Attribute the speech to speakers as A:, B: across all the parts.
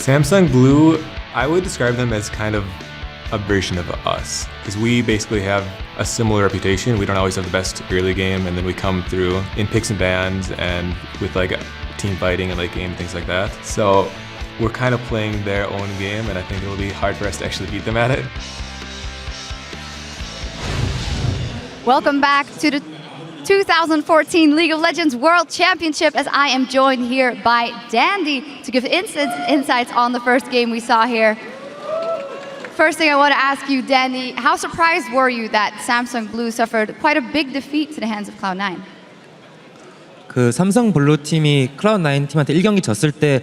A: Samsung Blue, I would describe them as kind of a version of us, because we basically have a similar reputation. We don't always have the best early game, and then we come through in picks and bans and with like team fighting and late game, things like that. So we're kind of playing their own game, and I think it will be hard for us to actually beat them at it.
B: Welcome back to the 2014 League of Legends World Championship, as I am joined here by Dandy to give insights on the first game we saw here. First thing I want to ask you, Dandy, how surprised were you that Samsung Blue suffered quite a big defeat to the hands of Cloud9?
C: 그 삼성 블루 팀이 클라우드9 팀한테 1경기 졌을 때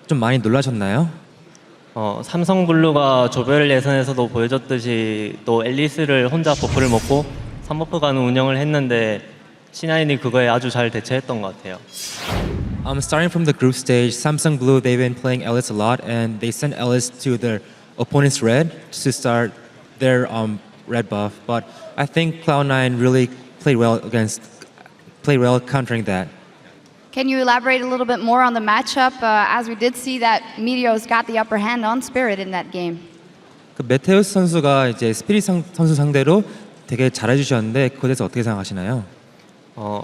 C: 좀 많이 놀라셨나요?
D: 삼성 블루가 조별 예선에서도 보여줬듯이 또 앨리스를 혼자 버프를 먹고 3버프 가는 운영을 했는데 C9이 그거에 아주 잘 대처했던 것 같아요.
C: Starting from the group stage, Samsung Blue, they've been playing Ellis a lot, and they sent Ellis to their opponent's red to start their red buff. But I think Cloud9 really played well countering that.
B: Can you elaborate a little bit more on the matchup, as we did see that Meteos got the upper hand on Spirit in that game?
C: 그 메테오스 선수가 이제 스피릿 선수 상대로 되게 잘해주셨는데 그거에 대해서 어떻게 생각하시나요?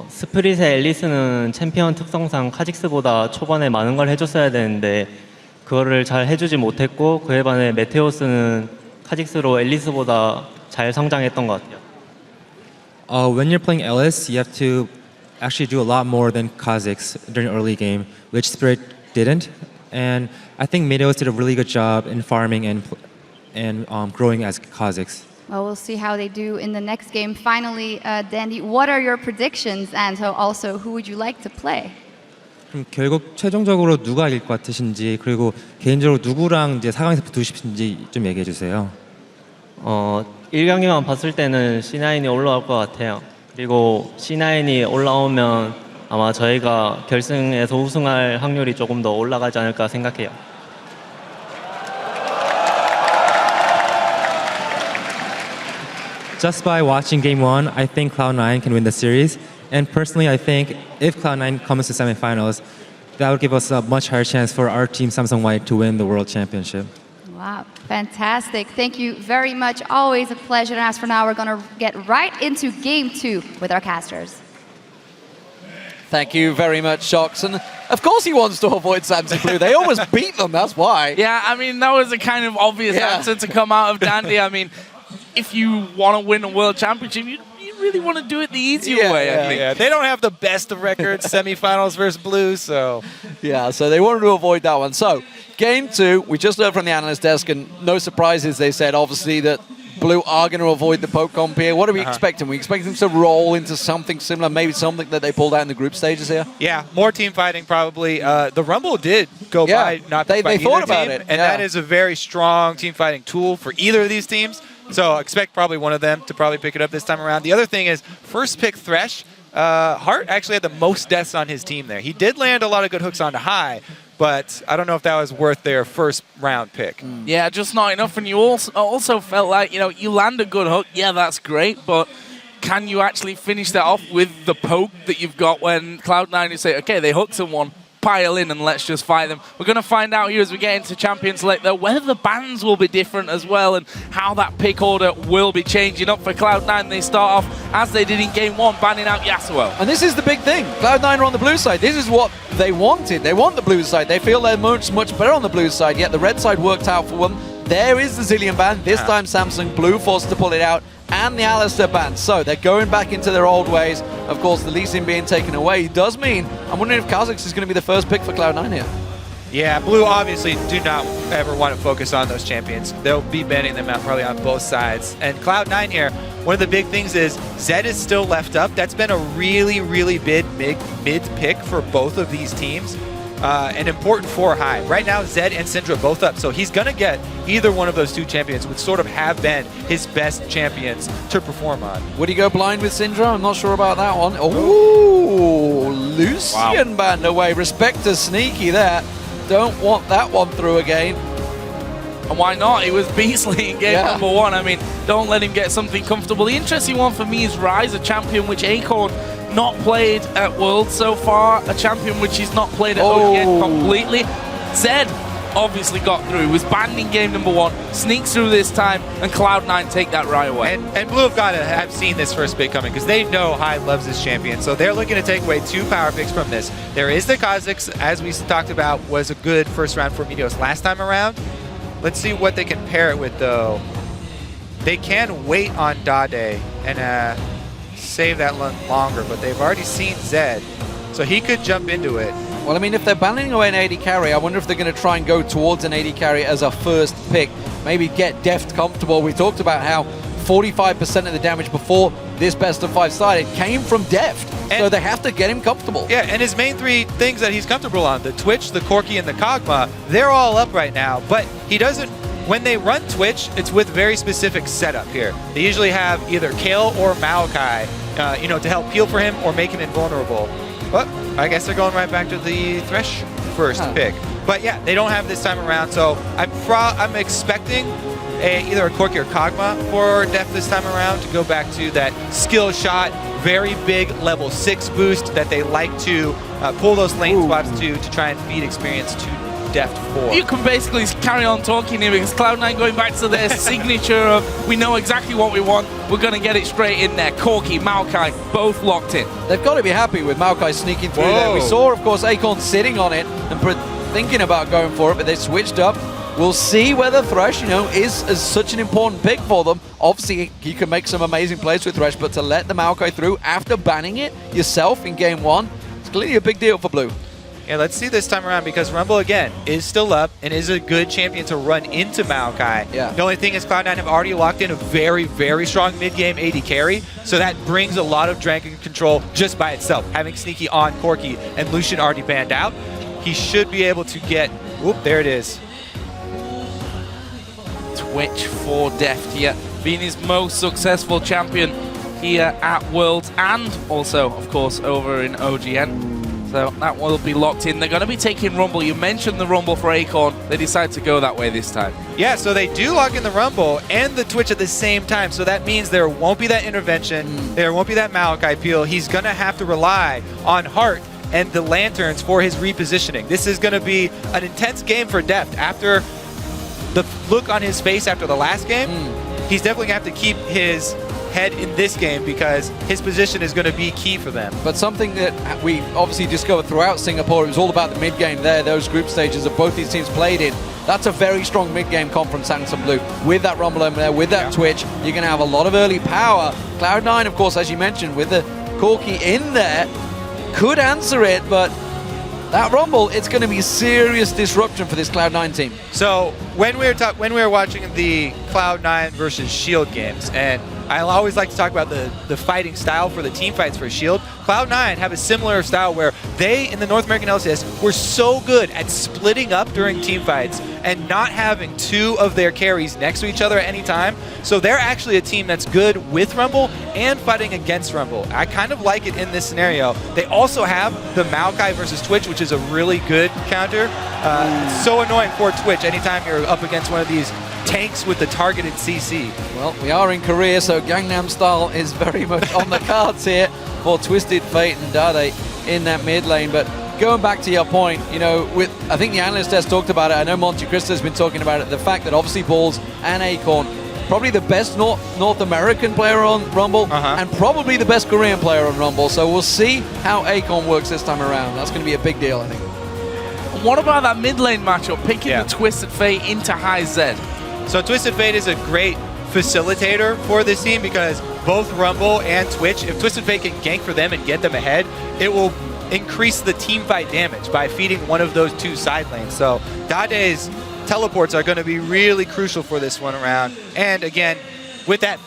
D: 스프릿의 앨리스는 챔피언 특성상 카직스보다 초반에 많은 걸 해줬어야 되는데 그거를 잘 해주지 못했고 그에 반해 메테오스는 카직스로 앨리스보다 잘 성장했던 것 같아요.
C: When you're playing Ellis, you have to actually do a lot more than Kha'Zix during the early game, which Spirit didn't. And I think Meteos did a really good job in farming and growing as Kha'Zix.
B: Well, we'll see how they do in the next game. Finally, Dandy, what are your predictions, and so also who would you like to play?
C: 그럼 결국 최종적으로 누가 이길 것 같으신지, 그리고 개인적으로 누구랑 이제 4강에서 붙고 싶으신지 좀 얘기해 주세요.
D: 1경기만 봤을 때는 C9이 올라올 것 같아요. 그리고 C9이 올라오면 아마 저희가 결승에서 우승할 확률이 조금 더 올라가지 않을까 생각해요.
C: Just by watching Game 1, I think Cloud9 can win the series. And personally, I think if Cloud9 comes to semifinals, that would give us a much higher chance for our team, Samsung White, to win the World Championship.
B: Wow, fantastic. Thank you very much. Always a pleasure. And as for now, we're going to get right into Game 2 with our casters.
E: Thank you very much, Shox. And of course he wants to avoid Samsung Blue. They almost beat them, that's why.
F: Yeah, I mean, that was a kind of obvious answer to come out of Dandy. I mean, if you want to win a world championship, you really want to do it the easier way, I think.
G: Yeah, they don't have the best of records, semifinals versus Blue, so...
E: Yeah, so they wanted to avoid that one. So, Game 2, we just heard from the analyst desk, and no surprises, they said, obviously, that Blue are going to avoid the poke comp here. What are we expecting? We expect them to roll into something similar, maybe something that they pulled out in the group stages here?
G: Yeah, more team fighting probably. The Rumble did go by not by
E: they thought about
G: team,
E: it.
G: And that is a very strong team fighting tool for either of these teams. So expect probably one of them to probably pick it up this time around. The other thing is, first pick Thresh, Hart actually had the most deaths on his team there. He did land a lot of good hooks onto high, but I don't know if that was worth their first round pick.
F: Yeah, just not enough. And you also felt like, you know, you land a good hook, yeah, that's great, but can you actually finish that off with the poke that you've got when Cloud9 is say, okay, they hooked someone, pile in and let's just fight them. We're going to find out here as we get into Champions League though whether the bans will be different as well and how that pick order will be changing up for Cloud9. They start off as they did in Game 1, banning out Yasuo.
E: And this is the big thing. Cloud9 are on the blue side. This is what they wanted. They want the blue side. They feel they're much better on the blue side, yet the red side worked out for them. There is the Zillion ban. This time Samsung Blue forced to pull it out, and the Alistair ban. So they're going back into their old ways. Of course, the Lee Sin being taken away does mean, I'm wondering if Kha'Zix is going to be the first pick for Cloud9 here.
G: Yeah, Blue obviously do not ever want to focus on those champions. They'll be banning them out probably on both sides. And Cloud9 here, one of the big things is Zed is still left up. That's been a really, really big mid pick for both of these teams. And important for high. Right now, Zed and Syndra both up, so he's going to get either one of those two champions, which sort of have been his best champions to perform on.
E: Would he go blind with Syndra? I'm not sure about that one. Oh, Lucian banned away. Respect to Sneaky there. Don't want that one through again.
F: And why not? It was Beasley in game number 1. I mean, don't let him get something comfortable. The interesting one for me is Rise, a champion which Acorn not played at Worlds so far, a champion which he's not played at OGN completely. Zed obviously got through. Was banned in game number 1, sneaks through this time, and Cloud9 take that right away.
G: And Blue have got to have seen this first pick coming because they know Hyde loves this champion. So they're looking to take away 2 power picks from this. There is the Kazakhs, as we talked about, was a good first round for Meteos last time around. Let's see what they can pair it with, though. They can wait on Dade and save that longer, but they've already seen Zed, so he could jump into it.
E: Well, I mean, if they're banning away an AD carry, I wonder if they're going to try and go towards an AD carry as a first pick. Maybe get Deft comfortable. We talked about how 45% of the damage before this best of 5 started came from Deft, so they have to get him comfortable.
G: Yeah, and his main 3 things that he's comfortable on, the Twitch, the Corki, and the Kog'Maw, they're all up right now, but he doesn't. When they run Twitch, it's with very specific setup here. They usually have either Kale or Maokai, to help peel for him or make him invulnerable. But I guess they're going right back to the Thresh first pick. But yeah, they don't have this time around, so I'm expecting either a Corki or Kog'Maw for Deft this time around to go back to that skill shot, very big level 6 boost that they like to pull those lane swaps to try and feed experience to Deft 4.
F: You can basically carry on talking here because Cloud9 going back to their signature of we know exactly what we want, we're going to get it straight in there. Corki, Maokai, both locked in.
E: They've got to be happy with Maokai sneaking through there. We saw, of course, Acorn sitting on it and thinking about going for it, but they switched up. We'll see whether Thresh, is such an important pick for them. Obviously, he can make some amazing plays with Thresh, but to let the Maokai through after banning it yourself in game 1, it's clearly a big deal for Blue.
G: Yeah, let's see this time around because Rumble, again, is still up and is a good champion to run into Maokai.
E: Yeah.
G: The only thing is Cloud9 have already locked in a very, very strong mid-game AD carry, so that brings a lot of Dragon control just by itself. Having Sneaky on Corki and Lucian already banned out, he should be able to get... Whoop, there it is.
F: Twitch for Deft here, being his most successful champion here at Worlds and also, of course, over in OGN. So that will be locked in. They're going to be taking Rumble. You mentioned the Rumble for Acorn. They decide to go that way this time.
G: Yeah, so they do lock in the Rumble and the Twitch at the same time. So that means there won't be that intervention. There won't be that Maokai peel. He's going to have to rely on Hart and the Lanterns for his repositioning. This is going to be an intense game for Deft. After the look on his face after the last game, he's definitely going to have to keep his head in this game because his position is going to be key for them.
E: But something that we obviously discovered throughout Singapore, it was all about the mid-game there, those group stages that both these teams played in. That's a very strong mid-game comp from Samsung Blue. With that Rumble over there, with that Twitch, you're going to have a lot of early power. Cloud9, of course, as you mentioned, with the Corki in there, could answer it, but that Rumble, it's going to be serious disruption for this Cloud9 team.
G: So when we were watching the Cloud9 versus Shield games, and I always like to talk about the fighting style for the team fights for Shield. Cloud9 have a similar style where they, in the North American LCS, were so good at splitting up during team fights and not having 2 of their carries next to each other at any time. So they're actually a team that's good with Rumble and fighting against Rumble. I kind of like it in this scenario. They also have the Maokai versus Twitch, which is a really good counter. It's so annoying for Twitch anytime you're up against one of these tanks with the targeted CC.
E: Well, we are in Korea, so Gangnam Style is very much on the cards here for Twisted Fate and Dade in that mid lane. But going back to your point, I think the analyst has talked about it. I know Monte Cristo has been talking about it. The fact that obviously Balls and Acorn, probably the best North American player on Rumble and probably the best Korean player on Rumble. So we'll see how Acorn works this time around. That's going to be a big deal, I think.
F: What about that mid lane matchup, picking the Twisted Fate into high Z?
G: So Twisted Fate is a great facilitator for this team because both Rumble and Twitch, if Twisted Fate can gank for them and get them ahead, it will increase the team fight damage by feeding one of those 2 side lanes. So Dade's teleports are going to be really crucial for this one around. And again, with that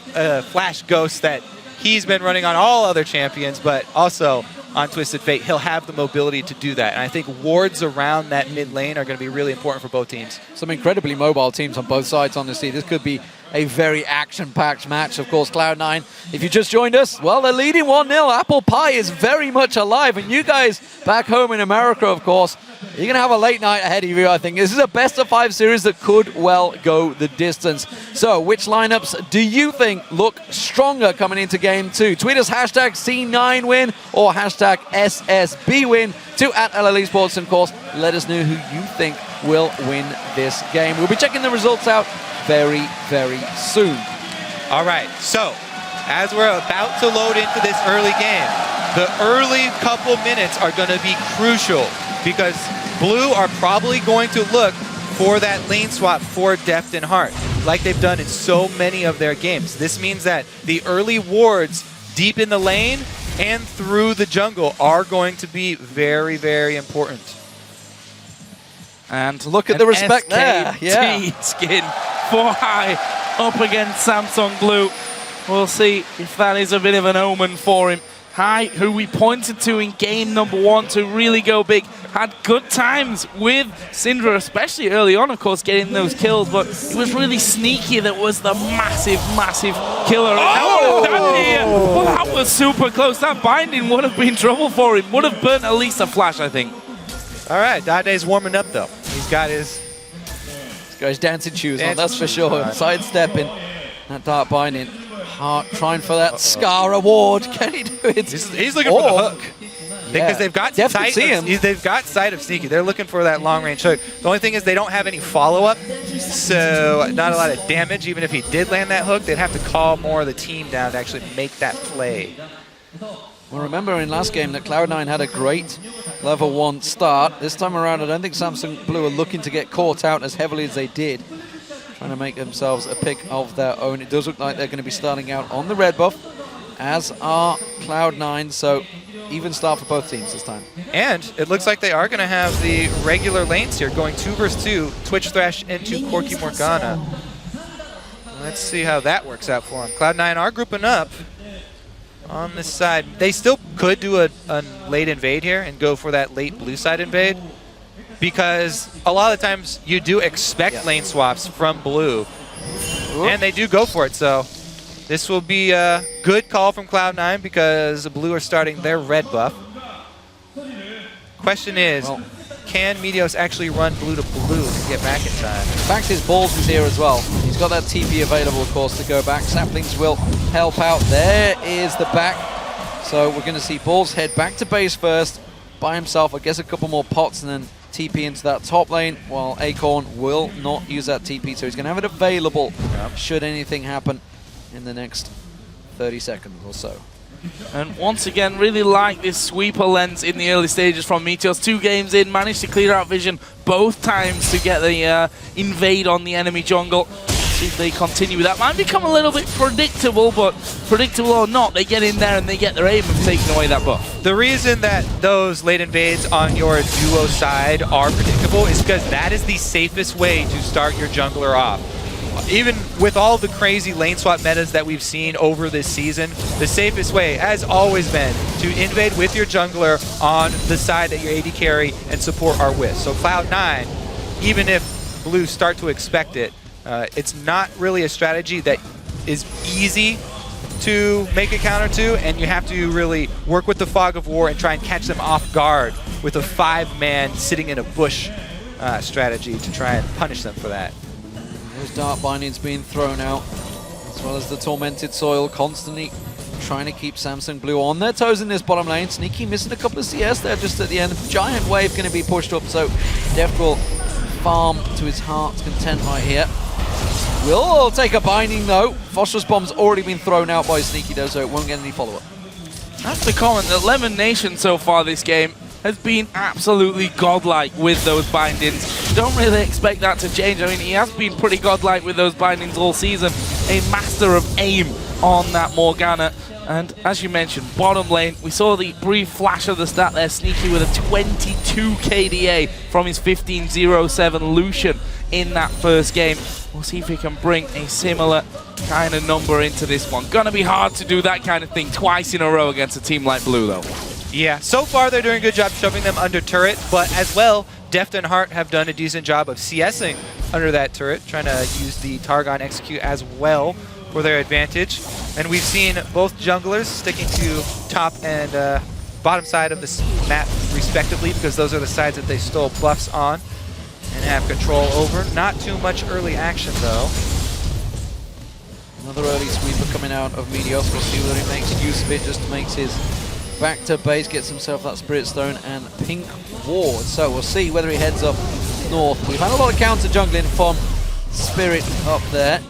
G: Flash Ghost that he's been running on all other champions, but also on Twisted Fate, he'll have the mobility to do that. And I think wards around that mid lane are going to be really important for both teams.
E: Some incredibly mobile teams on both sides, honestly. This could be a very action-packed match. Of course, Cloud9, if you just joined us, well, they're leading 1-0. Apple Pie is very much alive. And you guys back home in America, of course, you're going to have a late night ahead of you, I think. This is a best-of-5 series that could well go the distance. So, which lineups do you think look stronger coming into Game 2? Tweet us hashtag C9 win or hashtag SSB win to @LL Esports. And, of course, let us know who you think will win this game. We'll be checking the results out very, very soon.
G: All right, so as we're about to load into this early game, the early couple minutes are going to be crucial because Blue are probably going to look for that lane swap for Deft and Hart, like they've done in so many of their games. This means that the early wards deep in the lane and through the jungle are going to be very, very important.
E: And look at the respect there.
F: Yeah. Skin 4 high up against Samsung Blue. We'll see if that is a bit of an omen for him. High, who we pointed to in game number 1 to really go big, had good times with Syndra, especially early on, of course, getting those kills, but it was really Sneaky that was the massive, massive killer.
E: Oh!
F: Well, that was super close. That binding would have been trouble for him. Would have burnt at least a flash, I think.
G: All right, Dade's warming up, though. He's got his
E: dancing shoes on, that's for sure. Sidestepping that dark binding. Hart trying for that Scar award. Can he do it?
G: He's looking for the hook. Because they've got
E: Definitely
G: sight. They've got sight of Sneaky. They're looking for that long-range hook. The only thing is they don't have any follow-up, so not a lot of damage. Even if he did land that hook, they'd have to call more of the team down to actually make that play.
E: Well, remember in last game that Cloud9 had a great level 1 start. This time around, I don't think Samsung Blue are looking to get caught out as heavily as they did, trying to make themselves a pick of their own. It does look like they're going to be starting out on the red buff, as are Cloud9, so even start for both teams this time.
G: And it looks like they are going to have the regular lanes here, going 2 versus 2, Twitch Thresh into Corky Morgana. Let's see how that works out for them. Cloud9 are grouping up on this side. They still could do a late invade here and go for that late blue side invade, because a lot of the times you do expect lane swaps from blue, and they do go for it. So this will be a good call from Cloud9 because blue are starting their red buff. Question is, can Meteos actually run blue to blue and get back in time?
E: In fact, his balls is here as well. He's got that TP available, of course, to go back. Saplings will help out. There is the back. So we're going to see Balls head back to base first by himself. I guess a couple more pots and then TP into that top lane, while Acorn will not use that TP. So he's going to have it available should anything happen in the next 30 seconds or so.
F: And once again, really like this sweeper lens in the early stages from Meteos. 2 games in, managed to clear out vision both times to get the invade on the enemy jungle. See if they continue with that. Might become a little bit predictable, but predictable or not, they get in there and they get their aim of taking away that buff.
G: The reason that those late invades on your duo side are predictable is because that is the safest way to start your jungler off. Even with all the crazy lane swap metas that we've seen over this season, the safest way has always been to invade with your jungler on the side that your AD carry and support are with. So Cloud9, even if blue start to expect it, it's not really a strategy that is easy to make a counter to, and you have to really work with the fog of war and try and catch them off guard with a 5-man sitting in a bush strategy to try and punish them for that.
E: Those dark bindings being thrown out, as well as the tormented soil, constantly trying to keep Samsung Blue on their toes in this bottom lane. Sneaky missing a couple of CS there just at the end. Giant wave going to be pushed up, so Deft will farm to his heart's content right here. Will take a binding though. Phosphorus bomb's already been thrown out by Sneaky though, so it won't get any follow-up.
F: That's the comment that LemonNation so far this game has been absolutely godlike with those bindings. Don't really expect that to change. I mean, he has been pretty godlike with those bindings all season. A master of aim on that Morgana. And as you mentioned, bottom lane, we saw the brief flash of the stat there. Sneaky with a 22 KDA from his 15-0-7 Lucian in that first game. We'll see if he can bring a similar kind of number into this one. Gonna be hard to do that kind of thing twice in a row against a team like Blue, though.
G: Yeah, so far they're doing a good job shoving them under turret, but as well, Deft and Hart have done a decent job of CSing under that turret, trying to use the Targon execute as well for their advantage. And we've seen both junglers sticking to top and bottom side of this map respectively, because those are the sides that they stole buffs on and have control over. Not too much early action though.
E: Another early sweeper coming out of Meteos. We'll see whether he makes use of it, just makes his back to base, gets himself that Spirit Stone and Pink Ward. So we'll see whether he heads up north. We've had a lot of counter jungling from Spirit up there.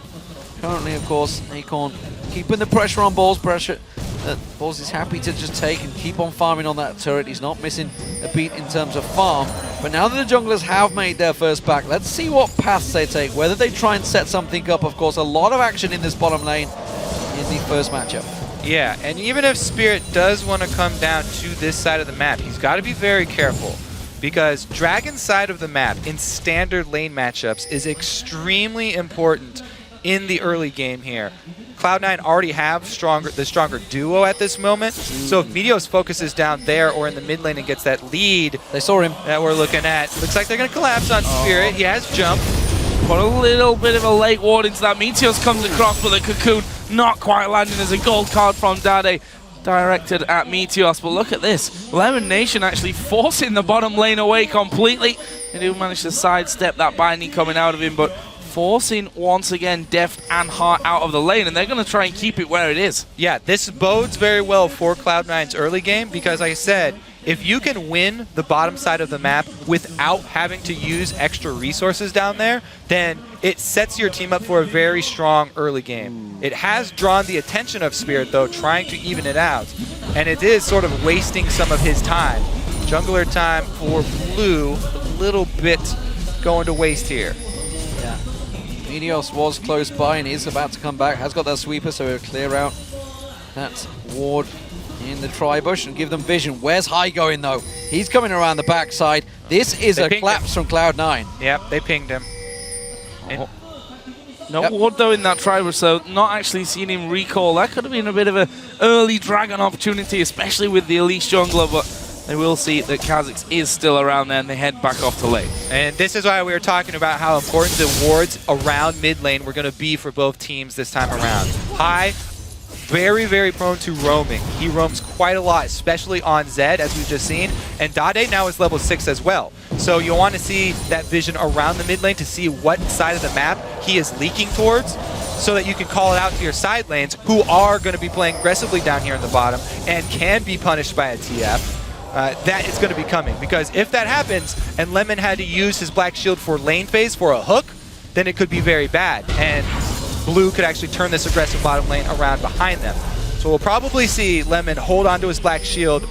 E: Currently, of course, Acorn keeping the pressure on Balls. Pressure that Balls is happy to just take and keep on farming on that turret. He's not missing a beat in terms of farm. But now that the junglers have made their first back, let's see what paths they take. Whether they try and set something up. Of course, a lot of action in this bottom lane in the first matchup.
G: Yeah, and even if Spirit does want to come down to this side of the map, he's got to be very careful, because Dragon's side of the map in standard lane matchups is extremely important in the early game here. Cloud9 already have the stronger duo at this moment, so if Meteos focuses down there or in the mid lane and gets that lead
E: They saw him.
G: that we're looking at, looks like they're going to collapse on Spirit. He has jump.
F: Put a little bit of a late ward into that. Meteos comes across, but the cocoon not quite landing as a gold card from Dade directed at Meteos. But look at this. LemonNation actually forcing the bottom lane away completely. They do manage to sidestep that binding coming out of him, but forcing once again Deft and Hart out of the lane, and they're going to try and keep it where it is.
G: Yeah, this bodes very well for Cloud9's early game, because like I said, if you can win the bottom side of the map without having to use extra resources down there, then it sets your team up for a very strong early game. It has drawn the attention of Spirit, though, trying to even it out, and it is sort of wasting some of his time. Jungler time for Blue, a little bit going to waste here.
E: Yeah. Meteos was close by and is about to come back. Has got that sweeper, so he'll clear out that ward in the tri-bush and give them vision. Where's High going, though? He's coming around the backside. This is a collapse from Cloud9.
G: Yep, they pinged him. And
F: No ward though in that tri-bush, so not actually seeing him recall. That could have been a bit of an early Dragon opportunity, especially with the Elite jungler, but they will see that Kha'Zix is still around there, and they head back off to lane.
G: And this is why we were talking about how important the wards around mid lane were going to be for both teams this time around. High, very, very prone to roaming. He roams quite a lot, especially on Zed, as we've just seen. And Dade now is level 6 as well. So you'll want to see that vision around the mid lane to see what side of the map he is leaking towards, so that you can call it out to your side lanes, who are going to be playing aggressively down here in the bottom and can be punished by a TF. That is going to be coming, because if that happens and Lemon had to use his Black Shield for lane phase for a hook, then it could be very bad, and Blue could actually turn this aggressive bottom lane around behind them. So we'll probably see Lemon hold onto his Black Shield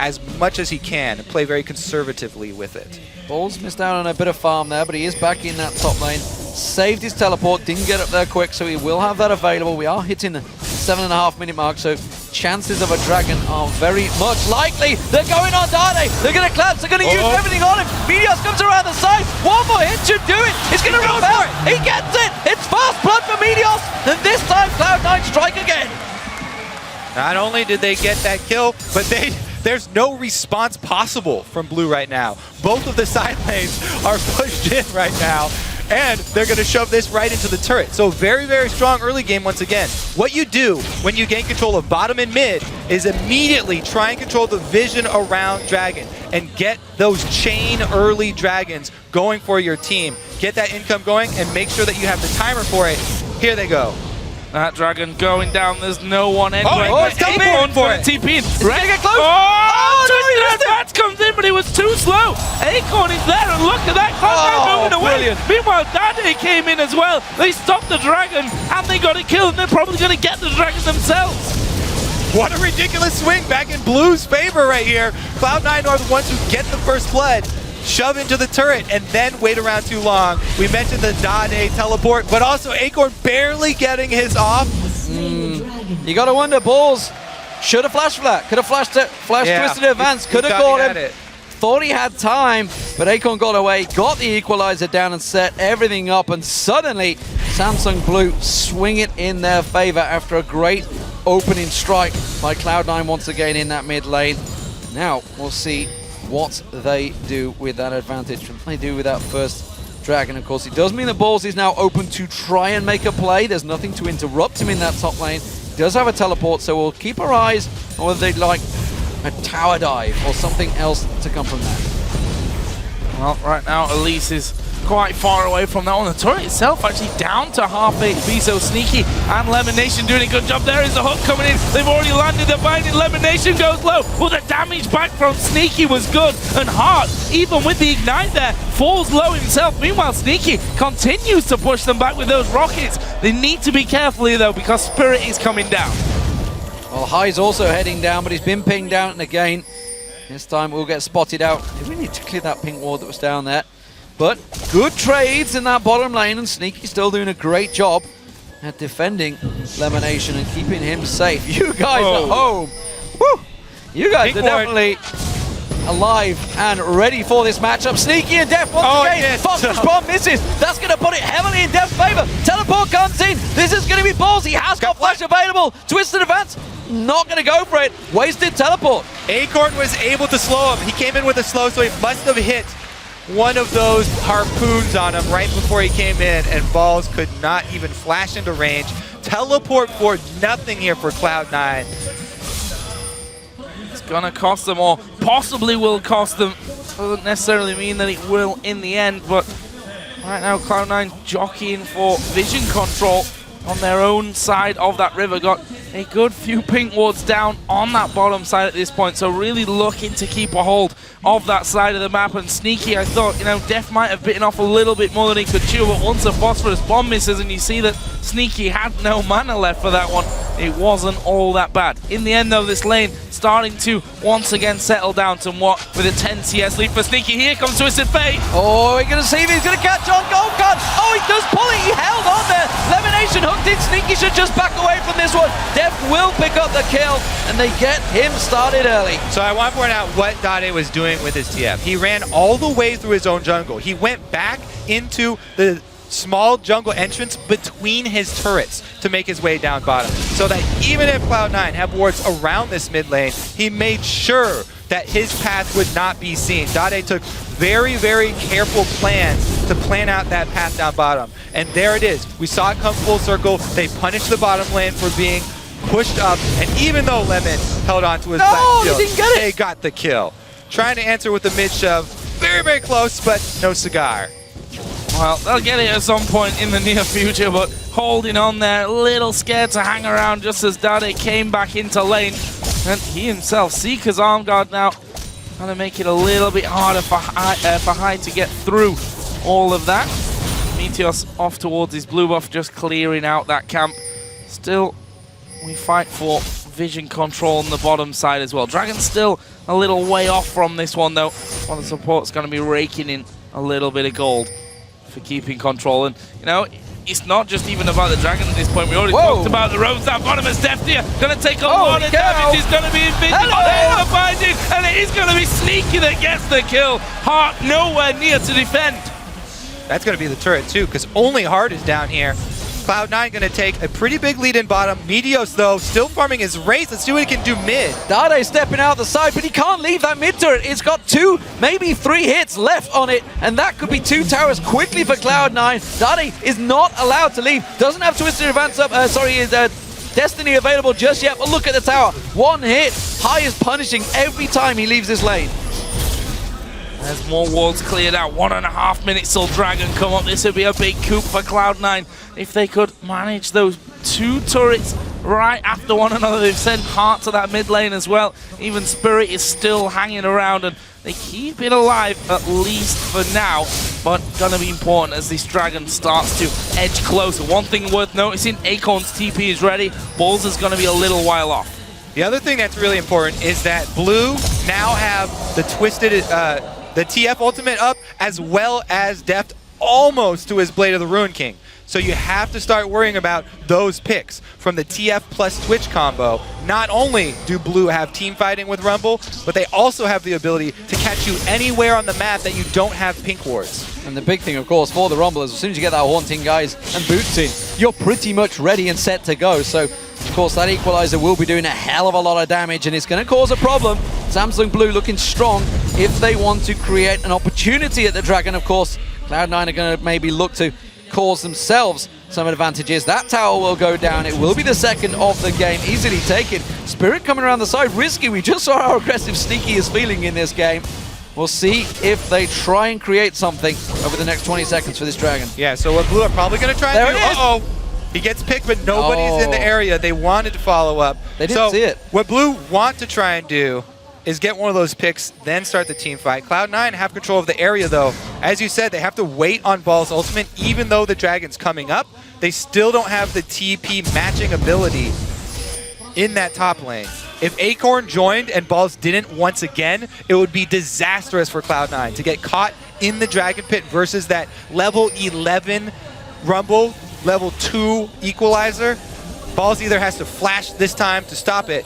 G: as much as he can and play very conservatively with it.
E: Balls missed out on a bit of farm there, but he is back in that top lane. Saved his teleport, didn't get up there quick, so he will have that available. We are hitting the 7.5 minute mark, so chances of a dragon are very much likely. They're going on Dade. They're going to collapse. They're going to use everything on him. Meteos comes around the side. One more hit should do it. He's going to repel. He gets it. It's fast blood for Meteos. And this time, Cloud9 strike again.
G: Not only did they get that kill, but there's no response possible from Blue right now. Both of the side lanes are pushed in right now, and they're going to shove this right into the turret. So very, very strong early game once again. What you do when you gain control of bottom and mid is immediately try and control the vision around Dragon and get those chain early dragons going for your team. Get that income going and make sure that you have the timer for it. Here they go.
F: That dragon going down, there's no one anywhere.
G: It's still in for it.
F: TP in.
E: Ready to get close.
F: Twisted Advance comes in, but he was too slow. Acorn is there, and look at that. Moving away.
E: Brilliant.
F: Meanwhile, Dade came in as well. They stopped the dragon, and they got it killed, and they're probably going to get the dragon themselves.
G: What a ridiculous swing back in Blue's favor right here. Cloud9 are the ones who get the first blood, shove into the turret, and then wait around too long. We mentioned the Dade teleport, but also Acorn barely getting his off.
E: You got to wonder, Balls should have flashed for that. Could have flashed Twisted Advance. Could have caught him. Thought he had time, but Acorn got away, got the equalizer down and set everything up, and suddenly Samsung Blue swing it in their favor after a great opening strike by Cloud9 once again in that mid lane. Now we'll see what they do with that advantage. What they do with that first dragon, of course. It does mean that Balls is now open to try and make a play. There's nothing to interrupt him in that top lane. He does have a teleport, so we'll keep our eyes on whether they'd like a tower dive or something else to come from that.
F: Well, right now Elise is quite far away from that one. The turret itself actually down to half HP, so Sneaky and LemonNation doing a good job. There is the hook coming in. They've already landed the binding. LemonNation goes low. Well, the damage back from Sneaky was good. And Hart, even with the ignite there, falls low himself. Meanwhile, Sneaky continues to push them back with those rockets. They need to be careful here, though, because Spirit is coming down.
E: Well, High's also heading down, but he's been pinged down again. This time we'll get spotted out. We need to clear that pink ward that was down there. But good trades in that bottom lane, and Sneaky still doing a great job at defending LemonNation and keeping him safe. You guys at home, woo, you guys are definitely alive and ready for this matchup. Sneaky and Deft once again. Foster's bomb misses. That's going to put it heavily in Deft's favor. Teleport comes in. This is going to be balls. He has got flash available. Twisted advance. Not going to go for it. Wasted teleport.
G: Acorn was able to slow him. He came in with a slow, so he must have hit one of those harpoons on him right before he came in, and Balls could not even flash into range. Teleport for nothing here for Cloud9.
F: It's gonna cost them, or possibly will cost them. Doesn't necessarily mean that it will in the end, but right now Cloud9 jockeying for vision control on their own side of that river. Got a good few pink wards down on that bottom side at this point, so really looking to keep a hold of that side of the map. And Sneaky, I thought, you know, Deft might have bitten off a little bit more than he could chew, but once the phosphorus bomb misses and you see that Sneaky had no mana left for that one, it wasn't all that bad. In the end, though, this lane starting to once again settle down somewhat with a 10 CS lead for Sneaky. Here comes Twisted Fate.
E: Oh, we're going to see if he's going to catch on. Gold card. Oh, he does pull it. He held on there. LemonNation hooked in. Sneaky should just back away from this one. Deft will pick up the kill, and they get him started early.
G: So I want to point out what Dade was doing with his TF. He ran all the way through his own jungle. He went back into the small jungle entrance between his turrets to make his way down bottom, so that even if Cloud9 have wards around this mid lane, he made sure that his path would not be seen. Dade took very, very careful plans to plan out that path down bottom. And there it is. We saw it come full circle. They punished the bottom lane for being pushed up, and even though Lemon held on to his last kill,
E: didn't get it.
G: they got the kill. Trying to answer with the mid shove. Very, very close, but no cigar.
F: Well, they'll get it at some point in the near future, but holding on there, a little scared to hang around just as Dade came back into lane. And he himself, Seeker's arm guard now, trying to make it a little bit harder for High to get through all of that. Meteos off towards his blue buff, just clearing out that camp. Still, we fight for vision control on the bottom side as well. Dragon's still a little way off from this one, though. One of the support's going to be raking in a little bit of gold for keeping control. And, you know, it's not just even about the dragon at this point. We already talked about the roads down bottom as Deft here. Going to take a lot of damage. He's going to be invisible. There's the binding, and it is going to be Sneaky that gets the kill. Hart nowhere near to defend.
G: That's going to be the turret too, because only Hart is down here. Cloud9 going to take a pretty big lead in bottom. Meteos, though, still farming his race. Let's see what he can do mid.
E: Dade stepping out the side, but he can't leave that mid turret. It's got 2, maybe 3 hits left on it, and that could be 2 towers quickly for Cloud9. Dade is not allowed to leave. Doesn't have Twisted Advance up, Destiny available just yet, but look at the tower. 1 hit. High is punishing every time he leaves this lane.
F: There's more wards cleared out. 1.5 minutes till Dragon come up. This would be a big coup for Cloud9 if they could manage those 2 turrets right after one another. They've sent Hart to that mid lane as well. Even Spirit is still hanging around, and they keep it alive at least for now. But gonna be important as this Dragon starts to edge closer. One thing worth noticing, Acorn's TP is ready. Balls is gonna be a little while off.
G: The other thing that's really important is that Blue now have the twisted, the TF ultimate up, as well as Deft almost to his Blade of the Ruin King. So you have to start worrying about those picks from the TF plus Twitch combo. Not only do Blue have team fighting with Rumble, but they also have the ability to catch you anywhere on the map that you don't have pink wards.
E: And the big thing, of course, for the Rumble is as soon as you get that Haunting Guys and Boots in, you're pretty much ready and set to go. So Of course, that equalizer will be doing a hell of a lot of damage, and it's going to cause a problem. Samsung Blue looking strong if they want to create an opportunity at the Dragon. Of course, Cloud9 are going to maybe look to cause themselves some advantages. That tower will go down. It will be the second of the game, easily taken. Spirit coming around the side, risky. We just saw how aggressive Sneaky is feeling in this game. We'll see if they try and create something over the next 20 seconds for this Dragon.
G: Yeah, so what Blue are probably going to try and do...
E: There it is.
G: Uh-oh! He gets picked, but nobody's in the area. They wanted to follow up.
E: They didn't see it.
G: What Blue want to try and do is get one of those picks, then start the team fight. Cloud9 have control of the area, though. As you said, they have to wait on Ball's ultimate. Even though the Dragon's coming up, they still don't have the TP matching ability in that top lane. If Acorn joined and Balls didn't once again, it would be disastrous for Cloud9 to get caught in the Dragon Pit versus that level 11 Rumble, level 2 Equalizer. Balls either has to flash this time to stop it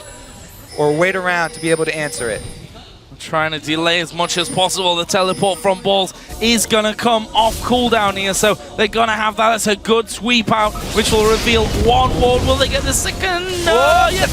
G: or wait around to be able to answer it.
F: Trying to delay as much as possible. The teleport from Balls is going to come off cooldown here, so they're going to have that. That's a good sweep out, which will reveal one ward. Will they get the second? No, yes,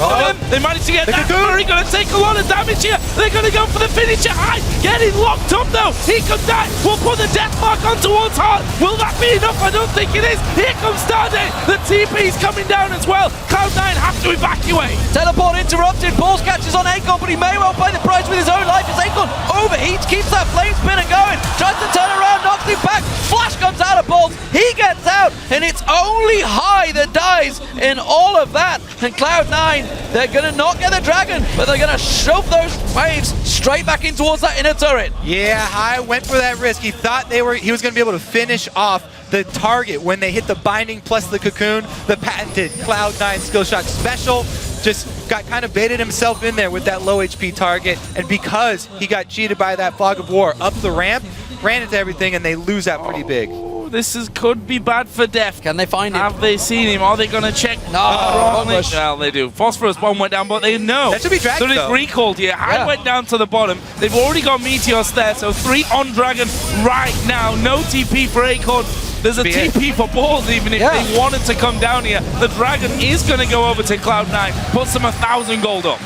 F: they managed to get that. They're going to take a lot of damage here. They're going to go for the finisher. High, getting locked up though. He comes down. We'll put the death mark on towards Hart. Will that be enough? I don't think it is. Here comes Dade. The TP's coming down as well. Cloud9 have to evacuate.
E: Teleport interrupted. Balls catches on Acorn, but he may well pay the price with his own life as Acorn overheats, keeps that flame spinner going, tries to turn around, knocks him back. Flash comes out of Balls. He gets out, and it's only High that dies in all of that. And Cloud9, they're going to not get the Dragon, but they're going to shove those waves straight back in towards that inner turret.
G: Yeah, High went for that risk. He thought he was going to be able to finish off the target when they hit the binding plus the cocoon, the patented Cloud9 skill shot special. Just got kind of baited himself in there with that low HP target, and because he got cheated by that Fog of War up the ramp, ran into everything, and they lose that pretty big.
F: This could be bad for Deft.
E: Can they find him?
F: Have they seen him? Are they going to check?
E: No.
F: Well, they do. Phosphorus bomb went down, but they know.
G: That should be Dragon,
F: So it's
G: though.
F: recalled here. High went down to the bottom. They've already got Meteos there, so 3 on Dragon right now. No TP for Acorn. There's a TP for Balls even if they wanted to come down here. The Dragon is going to go over to Cloud9, puts them 1,000 gold up.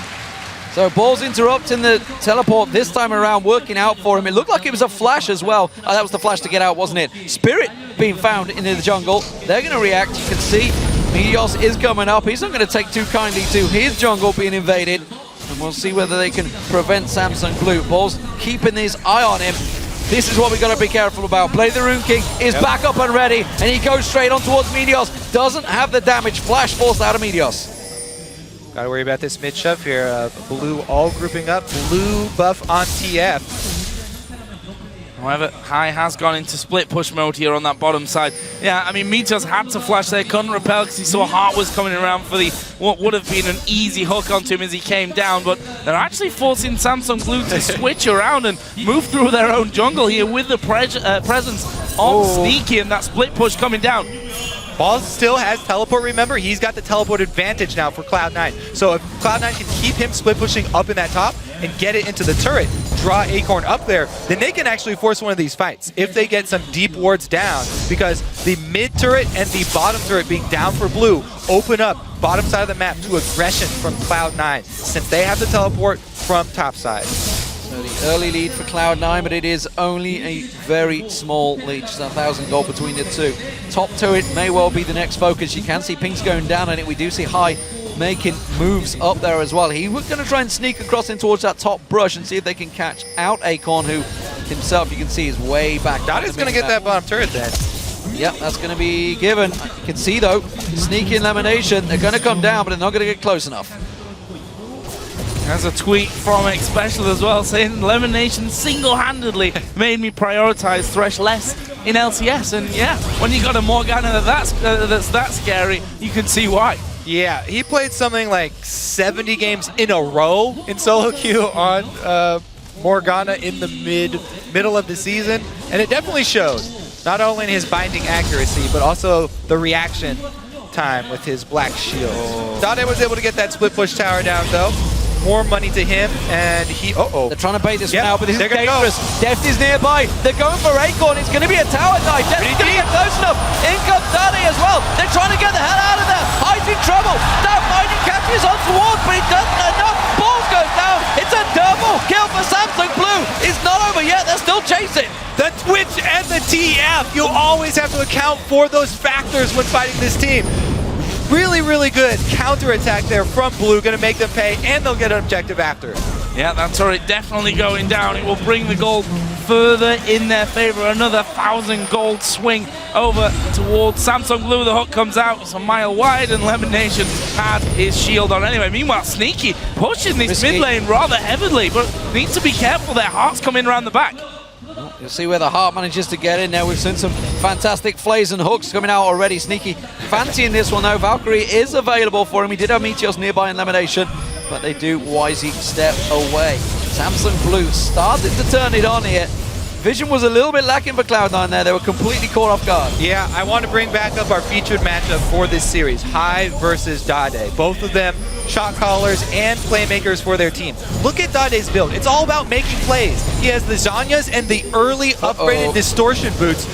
E: So Balls interrupting the teleport this time around, working out for him. It looked like it was a flash as well. Oh, that was the flash to get out, wasn't it? Spirit being found in the jungle. They're going to react. You can see Meteos is coming up. He's not going to take too kindly to his jungle being invaded. And we'll see whether they can prevent Samsung Blue. Balls keeping his eye on him. This is what we got to be careful about. Play the Rune King is back up and ready, and he goes straight on towards Meteos. Doesn't have the damage. Flash forced out of Meteos.
G: Got to worry about this mid shove here. Blue all grouping up. Blue buff on TF.
F: However, High has gone into split push mode here on that bottom side. Yeah, I mean, Meteos had to flash there, couldn't repel because he saw Hart was coming around for the what would have been an easy hook onto him as he came down, but they're actually forcing Samsung Blue to switch around and move through their own jungle here with the presence of Sneaky and that split push coming down.
G: Balls still has teleport, remember? He's got the teleport advantage now for Cloud9. So if Cloud9 can keep him split pushing up in that top and get it into the turret, draw Acorn up there, then they can actually force one of these fights if they get some deep wards down, because the mid turret and the bottom turret being down for Blue open up bottom side of the map to aggression from Cloud9 since they have the teleport from top side.
E: So the early lead for Cloud9, but it is only a very small lead, just 1,000 gold between the two. Top turret may well be the next focus. You can see pings going down on it. We do see High making moves up there as well. He was going to try and sneak across in towards that top brush and see if they can catch out Acorn, who himself, you can see, is way back.
G: Dade's going to get that bottom turret then.
E: Yep, that's going to be given. You can see, though, sneaky in LemonNation. They're going to come down, but they're not going to get close enough.
F: There's a tweet from X Special as well saying LemonNation single-handedly made me prioritize Thresh less in LCS. And yeah, when you got a Morgana that's that scary, you can see why.
G: Yeah, he played something like 70 games in a row in solo queue on Morgana in the middle of the season, and it definitely showed. Not only in his binding accuracy, but also the reaction time with his black shield. Dade was able to get that split push tower down though. More money to him, and he... They're
E: trying to bait this one out, but this is dangerous. Deft is nearby. They're going for Acorn. It's going to be a tower dive. Deft's going to get close enough. In comes Dade as well. They're trying to get the hell out of there. High's in trouble. Now finding catches on towards, but it doesn't enough. Balls goes down. It's a double kill for Samsung Blue. It's not over yet. They're still chasing.
G: The Twitch and the TF. You always have to account for those factors when fighting this team. Really, really good counterattack there from Blue. Going to make them pay, and they'll get an objective after.
F: Yeah, that turret definitely going down. It will bring the gold further in their favor. Another 1,000 gold swing over towards Samsung Blue. The hook comes out. It's a mile wide, and LemonNation had his shield on anyway. Meanwhile, Sneaky pushing this mid lane rather heavily, but needs to be careful there. Hart's coming around the back.
E: You'll see where the Hart manages to get in there. We've seen some fantastic flays and hooks coming out already. Sneaky fancying this one though. Valkyrie is available for him. He did have Meteos nearby in LemonNation, but they do wisely step away. Samsung Blue started to turn it on here. Vision was a little bit lacking for Cloud9 there. They were completely caught off guard.
G: Yeah, I want to bring back up our featured matchup for this series, Hyve versus Dade. Both of them shot callers and playmakers for their team. Look at Dade's build. It's all about making plays. He has the Zhonya's and the early upgraded distortion boots.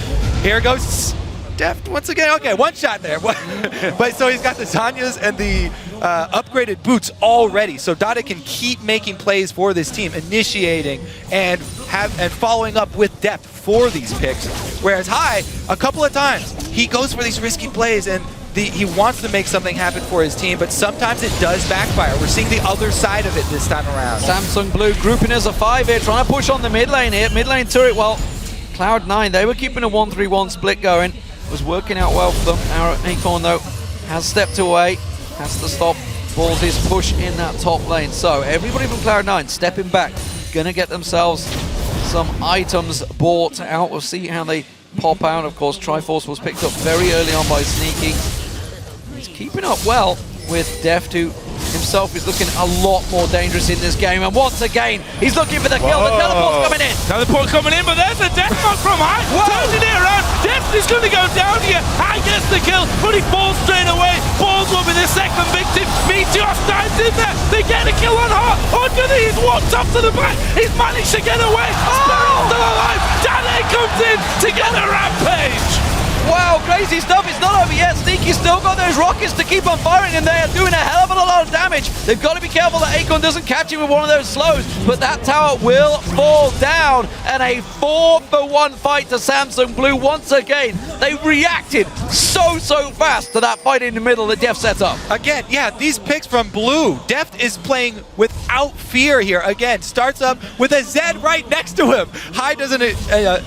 G: Here goes Deft once again. Okay, one shot there. But so he's got the Zhonya's and the upgraded boots already. So Dade can keep making plays for this team, initiating and following up with depth for these picks. Whereas Hyve, a couple of times, he goes for these risky plays and he wants to make something happen for his team, but sometimes it does backfire. We're seeing the other side of it this time around.
E: Samsung Blue grouping as a 5 here, trying to push on the mid lane here. Mid lane turret, well, Cloud9, they were keeping a 1-3-1 split going. Was working out well for them. Acorn, though, has stepped away, has to stop Ballsy's push in that top lane. So everybody from Cloud9 stepping back, gonna get themselves some items bought out. We'll see how they pop out. Of course, Triforce was picked up very early on by Sneaky. He's keeping up well with Deft, who himself is looking a lot more dangerous in this game. And once again, he's looking for the kill. The teleport's coming in.
F: Teleport coming in, but there's a death mark from Hart. Turning it around. Deft is going to go down here. Hart gets the kill, but he falls straight away. Balls will be the second victim. Meteos dives in there. They get a kill on Hart. He's walked up to the back. He's managed to get away. Spirit's still alive. Dade comes in to get a rampage.
E: Wow, crazy stuff. It's not over yet. Sneaky's still got those rockets to keep on firing, and they are doing a hell of a lot of damage. They've got to be careful that Acorn doesn't catch him with one of those slows, but that tower will fall down, and a 4-for-1 fight to Samsung Blue once again. They reacted so fast to that fight in the middle that Deft set up.
G: Again, yeah, these picks from Blue. Deft is playing without fear here. Again, starts up with a Zed right next to him. Hyve doesn't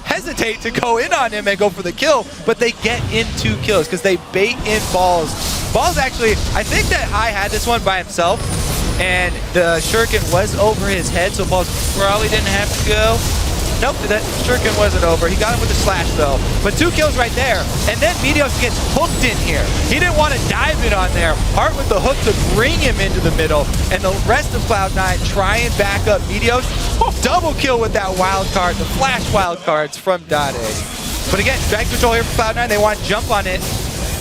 G: hesitate to go in on him and go for the kill, but they get in 2 kills because they bait in Balls. Balls actually, I think that Hyve had this one by himself, and the shuriken was over his head, so Balls probably didn't have to go. Nope, that shuriken wasn't over. He got him with the slash though. But 2 kills right there, and then Meteos gets hooked in here. He didn't want to dive it on there. Hart with the hook to bring him into the middle, and the rest of Cloud9 try and back up Meteos. Double kill with that wild card, the flash wild cards from Dade. But again, drag control here for Cloud9. They want to jump on it.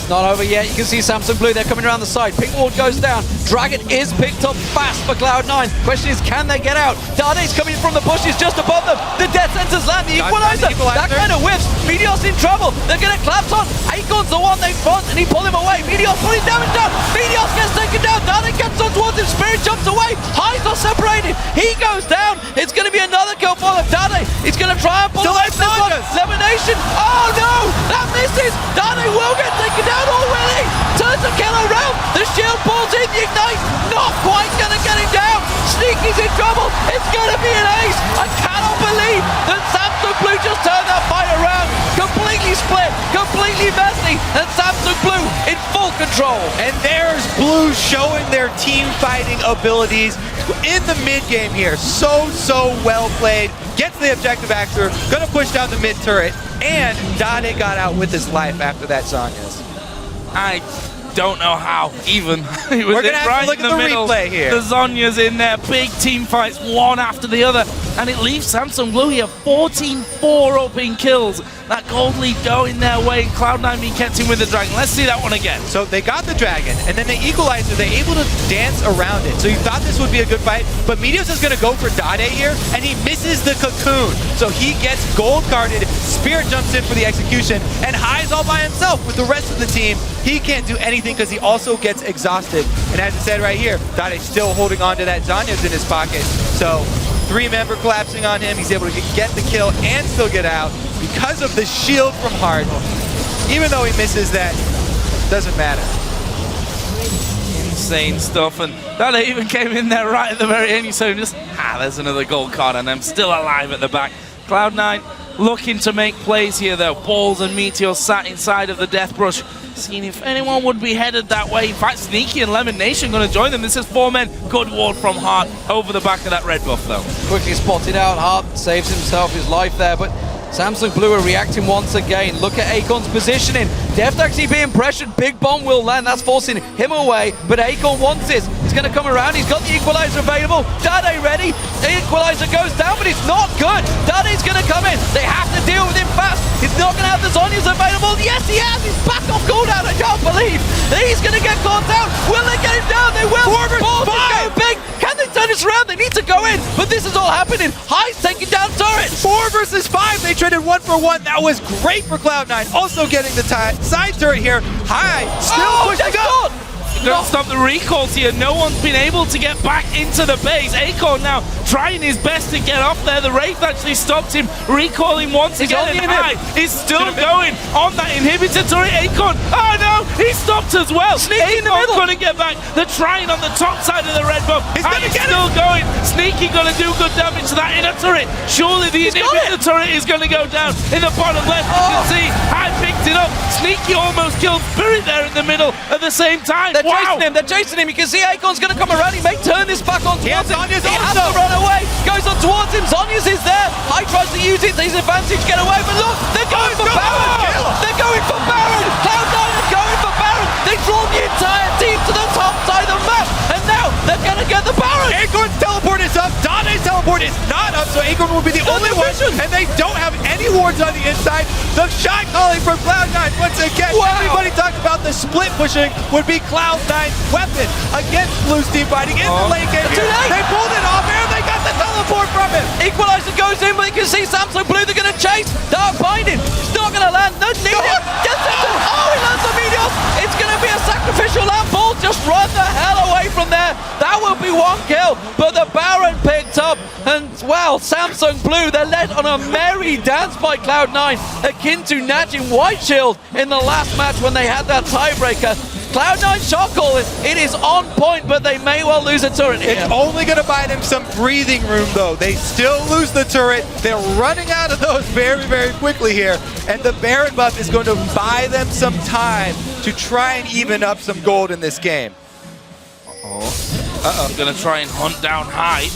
E: Not over yet. You can see Samsung Blue, they're coming around the side. Pink ward goes down. Dragon is picked up fast for Cloud9. Question is, can they get out? Dade's coming from the bushes just above them. The Death Sentence land, the equalizer. That kind of whiffs. Meteos in trouble. They're going to collapse on. Acorn's the one they front, and he pulled him away. Meteos pulling damage down. Meteos gets taken down. Dade gets on towards him. Spirit jumps away. Hyve are separated. He goes down. It's going to be another kill for them. Dade is going to try and pull away from this one. LemonNation. Oh no! That misses. Dade will get taken down. Already turns the kill around. The shield pulls in the ignite. Not quite gonna get him down. Sneaky's in trouble. It's gonna be an ace. I cannot believe that Samsung Blue just turned that fight around. Completely split, completely messy, and Samsung Blue in full control.
G: And there's Blue showing their team fighting abilities in the mid game here. So well played. Gets the objective after. Gonna push down the mid turret. And Dade got out with his life after that Zhonya's.
F: I don't know how, even. It was
G: We're going to have to look at the replay here.
F: The Zhonya's in there, big team fights, one after the other, and it leaves Samsung Blue here 14-4 up in kills. That that gold lead going their way, and Cloud9 being kept in with the Dragon. Let's see that one again.
G: So they got the Dragon, and then the Equalizer, they're able to dance around it. So you thought this would be a good fight, but Meteos is going to go for Dade here, and he misses the Cocoon. So he gets gold carded, Spirit jumps in for the execution, and High's all by himself with the rest of the team. He can't do anything because he also gets exhausted. And as I said right here, Dade's still holding on to that Zanya's in his pocket. So 3-member collapsing on him, he's able to get the kill and still get out because of the shield from Hart. Even though he misses that, doesn't matter.
F: Insane stuff, and that even came in there right at the very end. You saw him just, there's another gold card, and I'm still alive at the back. Cloud9 looking to make plays here though. Balls and Meteos sat inside of the death brush, seeing if anyone would be headed that way. In fact, Sneaky and LemonNation going to join them. This is 4 men. Good ward from Hart over the back of that red buff though.
E: Quickly spotted out, Hart saves himself his life there, but Samsung Blue are reacting once again. Look at Acorn's positioning. Deft actually being pressured. Big bomb will land. That's forcing him away. But Acorn wants this. He's going to come around. He's got the equalizer available. Dade ready. The equalizer goes down, but it's not good. Dade's going to come in. They have to deal with him fast. He's not going to have the Zonyas available. Yes, he has. He's back off cooldown. I can't believe he's going to get caught out. Will they get him down? They will.
G: 4 versus 5.
E: Big. Can they turn this around? They need to go in. But this is all happening. High's taking down turrets.
G: 4 versus 5. They traded 1 for 1. That was great for Cloud9. Also getting the side turret here. High still pushing up.
F: Don't stop the recalls here. No one's been able to get back into the base. Acorn now trying his best to get off there. The Wraith actually stopped him, recalling once again, and High is still going on that inhibitor turret. Acorn, oh no, he stopped as well.
E: Sneaky in the middle.
F: Couldn't get back. They're trying on the top side of the red buff. High's still going. Sneaky gonna do good damage to that inner turret. Surely the inhibitor turret is gonna go down in the bottom left. You can see High picked it up. Sneaky almost killed Spirit there in the middle at the same time.
E: They're chasing him. You can see Acorn's going to come around. He may turn this back on towards him. He has to run away. Goes on towards him. Zonyas is there. High tries to use it to his advantage, get away. But look, they're going for Baron. They're going for Baron. Cloud9 are going for Baron. They draw the entire team to the top side of the map. And now they're going to get the Baron.
G: Acorn's teleport is up. Dade's teleport is not up. So Acorn will be the only one. And they don't have any wards on the inside. The shot calling from Cloud9 once again.
E: Wow.
G: Everybody talked about the split pushing would be Cloud9's weapon against Blue's team fighting in the late game. They pulled it off and they got the teleport from him.
E: Equalizer goes in, but you can see Samsung Blue. They're going to chase. Dark binding. It's not going to land. No need it. Oh, he lands on Meteos. It's going to be a sacrificial lamp ball. Just run the hell away from there. That will be 1 kill. But the Baron picked up. And, well, Samsung Blue, they're led on a merry dance by Cloud9, akin to Najin White Shield in the last match when they had that tiebreaker. Cloud9 shot call, it is on point, but they may well lose a turret here.
G: It's only going to buy them some breathing room, though. They still lose the turret. They're running out of those very, very quickly here. And the Baron buff is going to buy them some time to try and even up some gold in this game.
F: Going to try and hunt down High.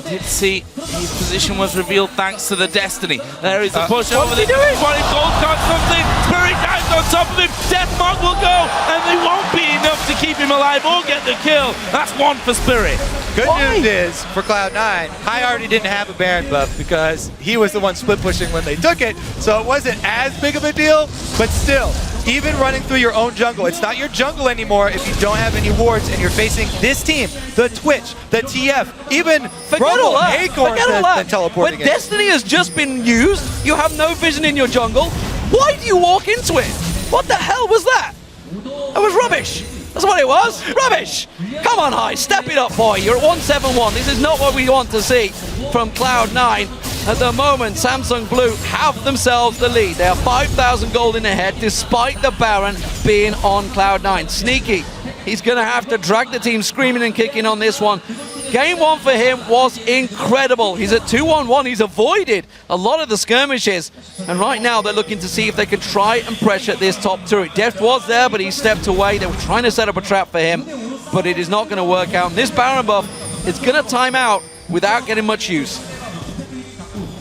F: Did see his position was revealed thanks to the Destiny. There is a push over the gold card something. Spirit dives on top of him. Death Mark will go, and they won't be enough to keep him alive or get the kill. That's 1 for Spirit.
G: Good news is, for Cloud9, High already didn't have a Baron buff because he was the one split pushing when they took it, so it wasn't as big of a deal, but still, even running through your own jungle, it's not your jungle anymore if you don't have any wards and you're facing this team, the Twitch, the TF, even Acorn than teleporting
E: When Destiny has just been used, you have no vision in your jungle. Why do you walk into it? What the hell was that? That was rubbish. That's what it was. Rubbish. Come on, High. Step it up, boy. You're at 171. This is not what we want to see from Cloud9. At the moment, Samsung Blue have themselves the lead. They are 5,000 gold in ahead, despite the Baron being on Cloud9. Sneaky. He's going to have to drag the team screaming and kicking on this one. Game 1 for him was incredible. He's at 2-on-1. He's avoided a lot of the skirmishes. And right now, they're looking to see if they can try and pressure this top turret. Deft was there, but he stepped away. They were trying to set up a trap for him, but it is not going to work out. And this Baron buff, it's going to time out without getting much use.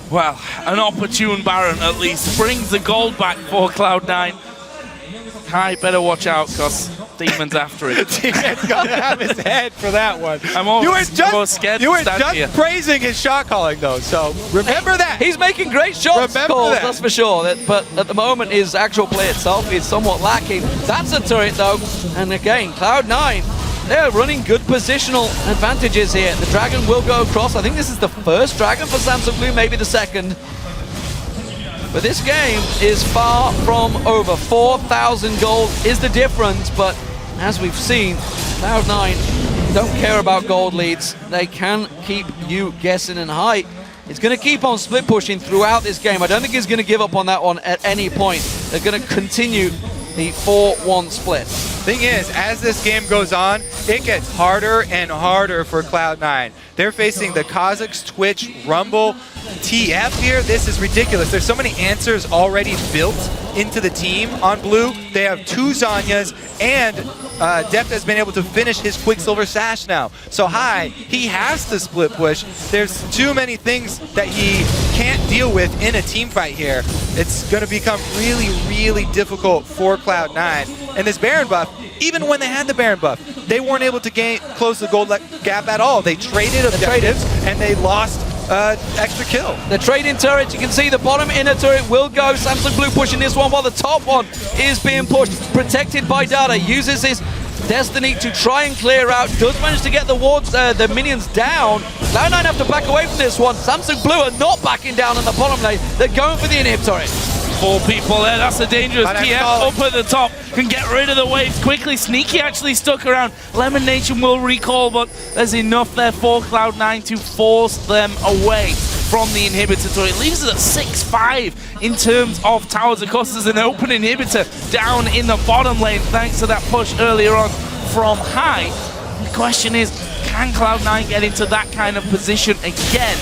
F: Well, an opportune Baron at least brings the gold back for Cloud9. Kai, better watch out, because Demon's after it.
G: Demon's gonna have his head for that one.
F: I'm almost scared
G: You
F: to
G: were
F: stand
G: just
F: here.
G: praising his shot calling, though, so remember that.
E: He's making great shots,
G: Remember
E: Cole,
G: that.
E: that's for sure. But at the moment, his actual play itself is somewhat lacking. That's a turret, though. And again, Cloud9, they're running good positional advantages here. The Dragon will go across. I think this is the first Dragon for Samsung Blue, maybe the second. But this game is far from over. 4,000 gold is the difference, but as we've seen, Cloud9 don't care about gold leads. They can keep you guessing, and Hart is going to keep on split pushing throughout this game. I don't think he's going to give up on that one at any point. They're going to continue the 4-1 split.
G: Thing is, as this game goes on, it gets harder and harder for Cloud9. They're facing the Kazakhs, Twitch, Rumble, TF here. This is ridiculous. There's so many answers already built into the team on Blue. They have 2 Zanyas, and Deft has been able to finish his Quicksilver Sash now. So he has to split push. There's too many things that he can't deal with in a team fight here. It's going to become really, really difficult for Cloud9. And this Baron buff, even when they had the Baron buff, they weren't able to close the gold gap at all. They traded objectives and they lost extra kill.
E: The trading turrets, you can see the bottom inner turret will go. Samsung Blue pushing this one while the top one is being pushed. Protected by Dade, uses his destiny to try and clear out. Does manage to get the wards, the minions down. Cloud9 have to back away from this one. Samsung Blue are not backing down on the bottom lane. They're going for the inhib turret.
F: 4 people there, that's a dangerous TF up at the top, can get rid of the waves quickly. Sneaky actually stuck around. LemonNation will recall, but there's enough there for Cloud9 to force them away from the inhibitor turret. It leaves us at 6-5 in terms of towers. Of course, there's an open inhibitor down in the bottom lane thanks to that push earlier on from High. The question is, can Cloud9 get into that kind of position again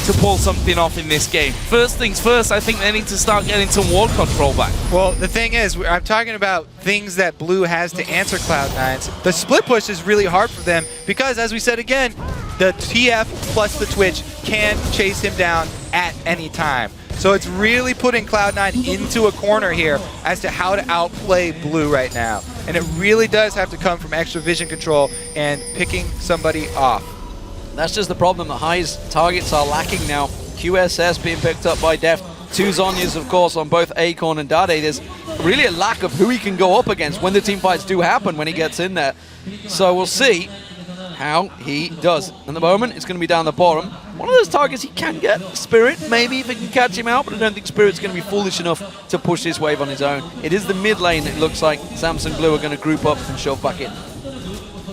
F: to pull something off in this game? First things first, I think they need to start getting some ward control back.
G: Well, the thing is, I'm talking about things that Blue has to answer Cloud9's. The split push is really hard for them because, as we said again, the TF plus the Twitch can chase him down at any time. So it's really putting Cloud9 into a corner here as to how to outplay Blue right now. And it really does have to come from extra vision control and picking somebody off.
E: That's just the problem. The High's targets are lacking now. QSS being picked up by Deft. 2 Zonyas, of course, on both Acorn and Dade. There's really a lack of who he can go up against when the team fights do happen when he gets in there. So we'll see how he does. At the moment, it's going to be down the bottom. One of those targets he can get, Spirit, maybe if he can catch him out, but I don't think Spirit's going to be foolish enough to push this wave on his own. It is the mid lane that looks like Samsung Blue are going to group up and shove back in.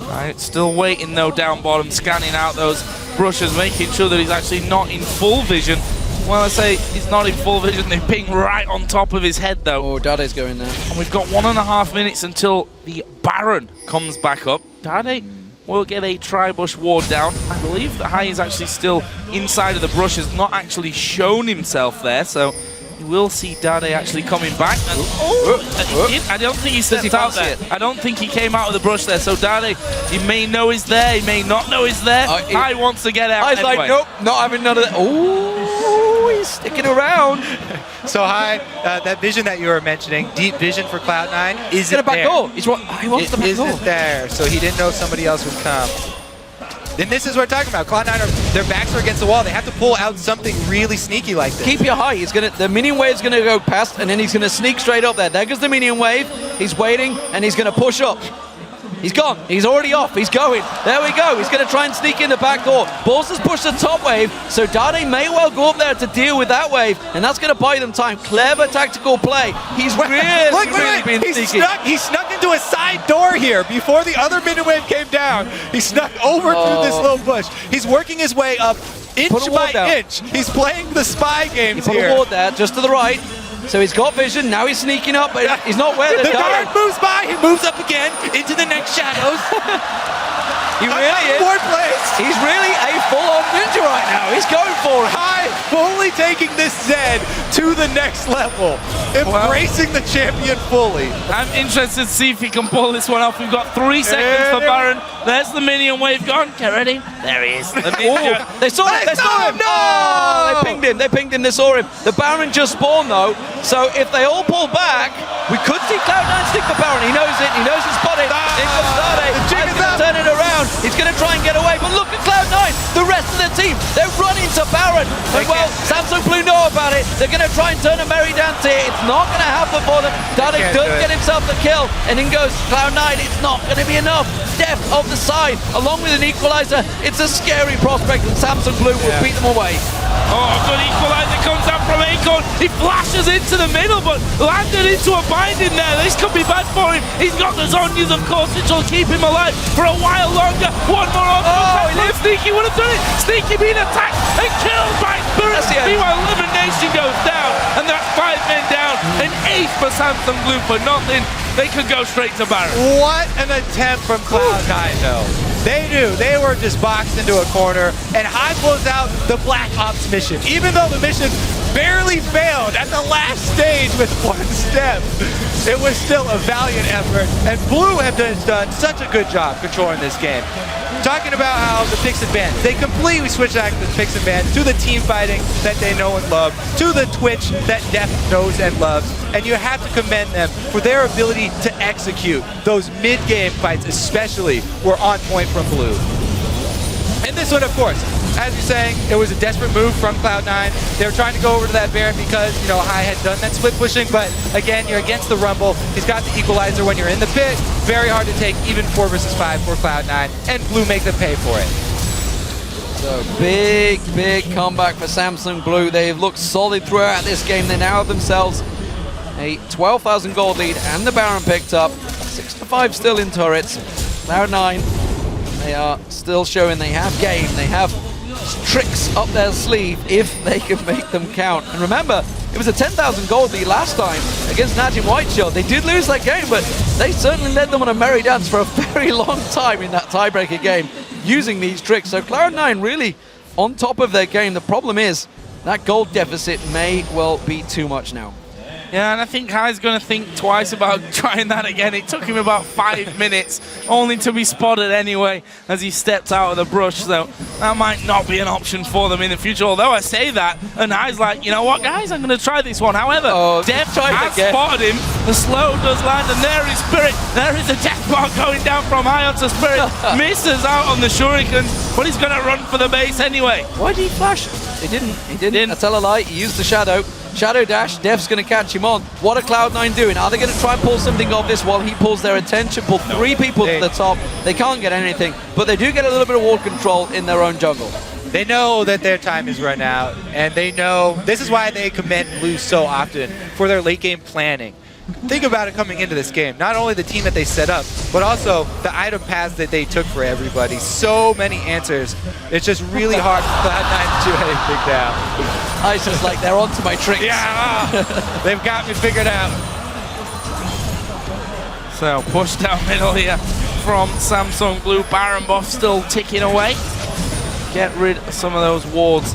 F: Right, still waiting though down bottom, scanning out those brushes, making sure that he's actually not in full vision. When I say he's not in full vision, they ping right on top of his head though.
E: Oh, Dade's going there.
F: And we've got 1.5 minutes until the Baron comes back up. Dade will get a tri-bush ward down. I believe that High is actually still inside of the brush, has not actually shown himself there, so you will see Dade actually coming back. And, I don't think he stepped out there. I don't think he came out of the brush there. So Dade, he may know he's there, he may not know he's there. High wants to get out
E: High's
F: anyway.
E: like, nope, not having none of that. Oh, he's sticking around.
G: So High, that vision that you were mentioning, deep vision for Cloud9, isn't there.
E: Back door. He wants the back door.
G: Isn't there, so he didn't know somebody else would come. And this is what we're talking about. Cloud9, their backs are against the wall. They have to pull out something really sneaky like this.
E: Keep your High. The minion wave's gonna go past, and then he's gonna sneak straight up there. There goes the minion wave. He's waiting, and he's gonna push up. He's gone. He's already off. He's going. There we go. He's going to try and sneak in the back door. Balls has pushed the top wave, so Dade may well go up there to deal with that wave, and that's going to buy them time. Clever tactical play. He's really been sneaky.
G: He snuck into a side door here before the other minion wave came down. He snuck over through this little bush. He's working his way up inch by inch. He's playing the spy games here.
E: He put a ward there, just to the right. So he's got vision, now he's sneaking up, but he's not where the
G: guard moves by, he moves up again into the next shadows.
E: He really is.
G: Fourth place.
E: He's really a full-on ninja right now. He's going for it.
G: High fully taking this Zed to the next level, embracing the champion fully.
F: I'm interested to see if he can pull this one off. We've got 3 seconds for Baron. There's the minion wave gone. Get ready. There he is. The ninja.
E: They saw him! They saw him!
G: No!
E: Oh, they pinged him, they saw him. The Baron just spawned though, so if they all pull back, we could see Cloud9 stick the Baron. He knows it, he knows he's spotted. In comes Dade. He's going to turn it around. He's going to try and get away, but look at Cloud9. The rest of the team, they're running to Baron. And well, Samsung Blue know about it. They're going to try and turn a merry dance here. It's not going to happen for them. Dade does get himself the kill, and in goes Cloud9. It's not going to be enough. Deft off the side, along with an equalizer. It's a scary prospect, and Samsung Blue will beat them away.
F: Oh, good equalizer comes out from Acorn. He flashes into the middle, but landed into a binding there. This could be bad for him. He's got the Zonyas, of course, which will keep him alive for a while longer. One more on. Sneaky would have done it. Sneaky being attacked and killed by Spirit. Meanwhile, LemonNation goes down, and that's 5 men down. An ace for Samsung Blue for nothing. They could go straight to Baron.
G: What an attempt from Cloud9 though. They knew they were just boxed into a corner, and High closed out the Black Ops mission. Even though the mission barely failed at the last stage with 1 step, it was still a valiant effort, and Blue have just done such a good job controlling this game. Talking about how the picks and bans, they completely switched back the picks and bans to the team fighting that they know and love, to the Twitch that Deft knows and loves, and you have to commend them for their ability to execute. Those mid-game fights especially were on point from Blue. And this one, of course, as you're saying, it was a desperate move from Cloud9. They were trying to go over to that Baron because, you know, High had done that split pushing, but again, you're against the Rumble. He's got the equalizer when you're in the pit. Very hard to take, even 4 versus 5 for Cloud9, and Blue make them pay for it.
E: So big comeback for Samsung Blue. They've looked solid throughout this game. They now have themselves a 12,000 gold lead, and the Baron picked up. 6-5 still in turrets. Cloud9, they are still showing they have game. They have tricks up their sleeve if they can make them count. And remember, it was a 10,000 gold lead last time against Najim Whiteshield. They did lose that game, but they certainly led them on a merry dance for a very long time in that tiebreaker game using these tricks. So Cloud9 really on top of their game. The problem is that gold deficit may well be too much now.
F: Yeah, and I think High's going to think twice about trying that again. It took him about 5 minutes, only to be spotted anyway as he stepped out of the brush. So that might not be an option for them in the future. Although I say that, and High's like, you know what, guys, I'm going to try this one. However, Deft has spotted him. The slow does land, and there is Spirit. There is a death bar going down from High onto Spirit. Misses out on the shuriken, but he's going to run for the base anyway.
E: Why did he flash? He didn't. I tell a lie. He used the shadow. Shadow dash, Deft's going to catch him on. What are Cloud9 doing? Are they going to try and pull something off this while he pulls their attention, pull 3 people to the top? They can't get anything, but they do get a little bit of wall control in their own jungle.
G: They know that their time is run out, and they know this is why they commend Blue so often for their late game planning. Think about it coming into this game. Not only the team that they set up, but also the item paths that they took for everybody. So many answers. It's just really hard for Cloud9 to do anything now.
E: I just like, they're onto my tricks.
G: Yeah, they've got me figured out.
F: So push down middle here from Samsung Blue. Baron buff still ticking away. Get rid of some of those wards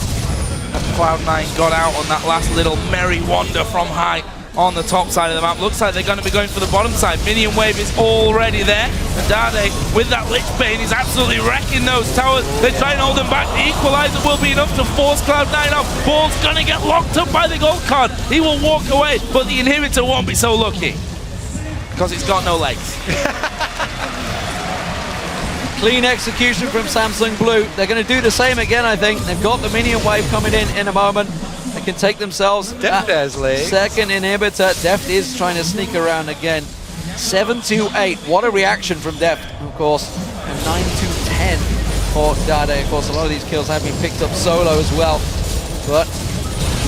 F: that Cloud9 got out on that last little merry wander from High on the top side of the map. Looks like they're going to be going for the bottom side. Minion wave is already there. And Dade, with that Lich Bane, is absolutely wrecking those towers. They try and hold them back. The equalizer will be enough to force Cloud9 off. Ball's going to get locked up by the gold card. He will walk away, but the inhibitor won't be so lucky because it's got no legs.
E: Clean execution from Samsung Blue. They're going to do the same again, I think. They've got the minion wave coming in a moment. They can take themselves
G: Deft has legs.
E: Second inhibitor. Deft is trying to sneak around again. 7-8. What a reaction from Deft, of course. And 9-10 for Dade. Of course, a lot of these kills have been picked up solo as well. But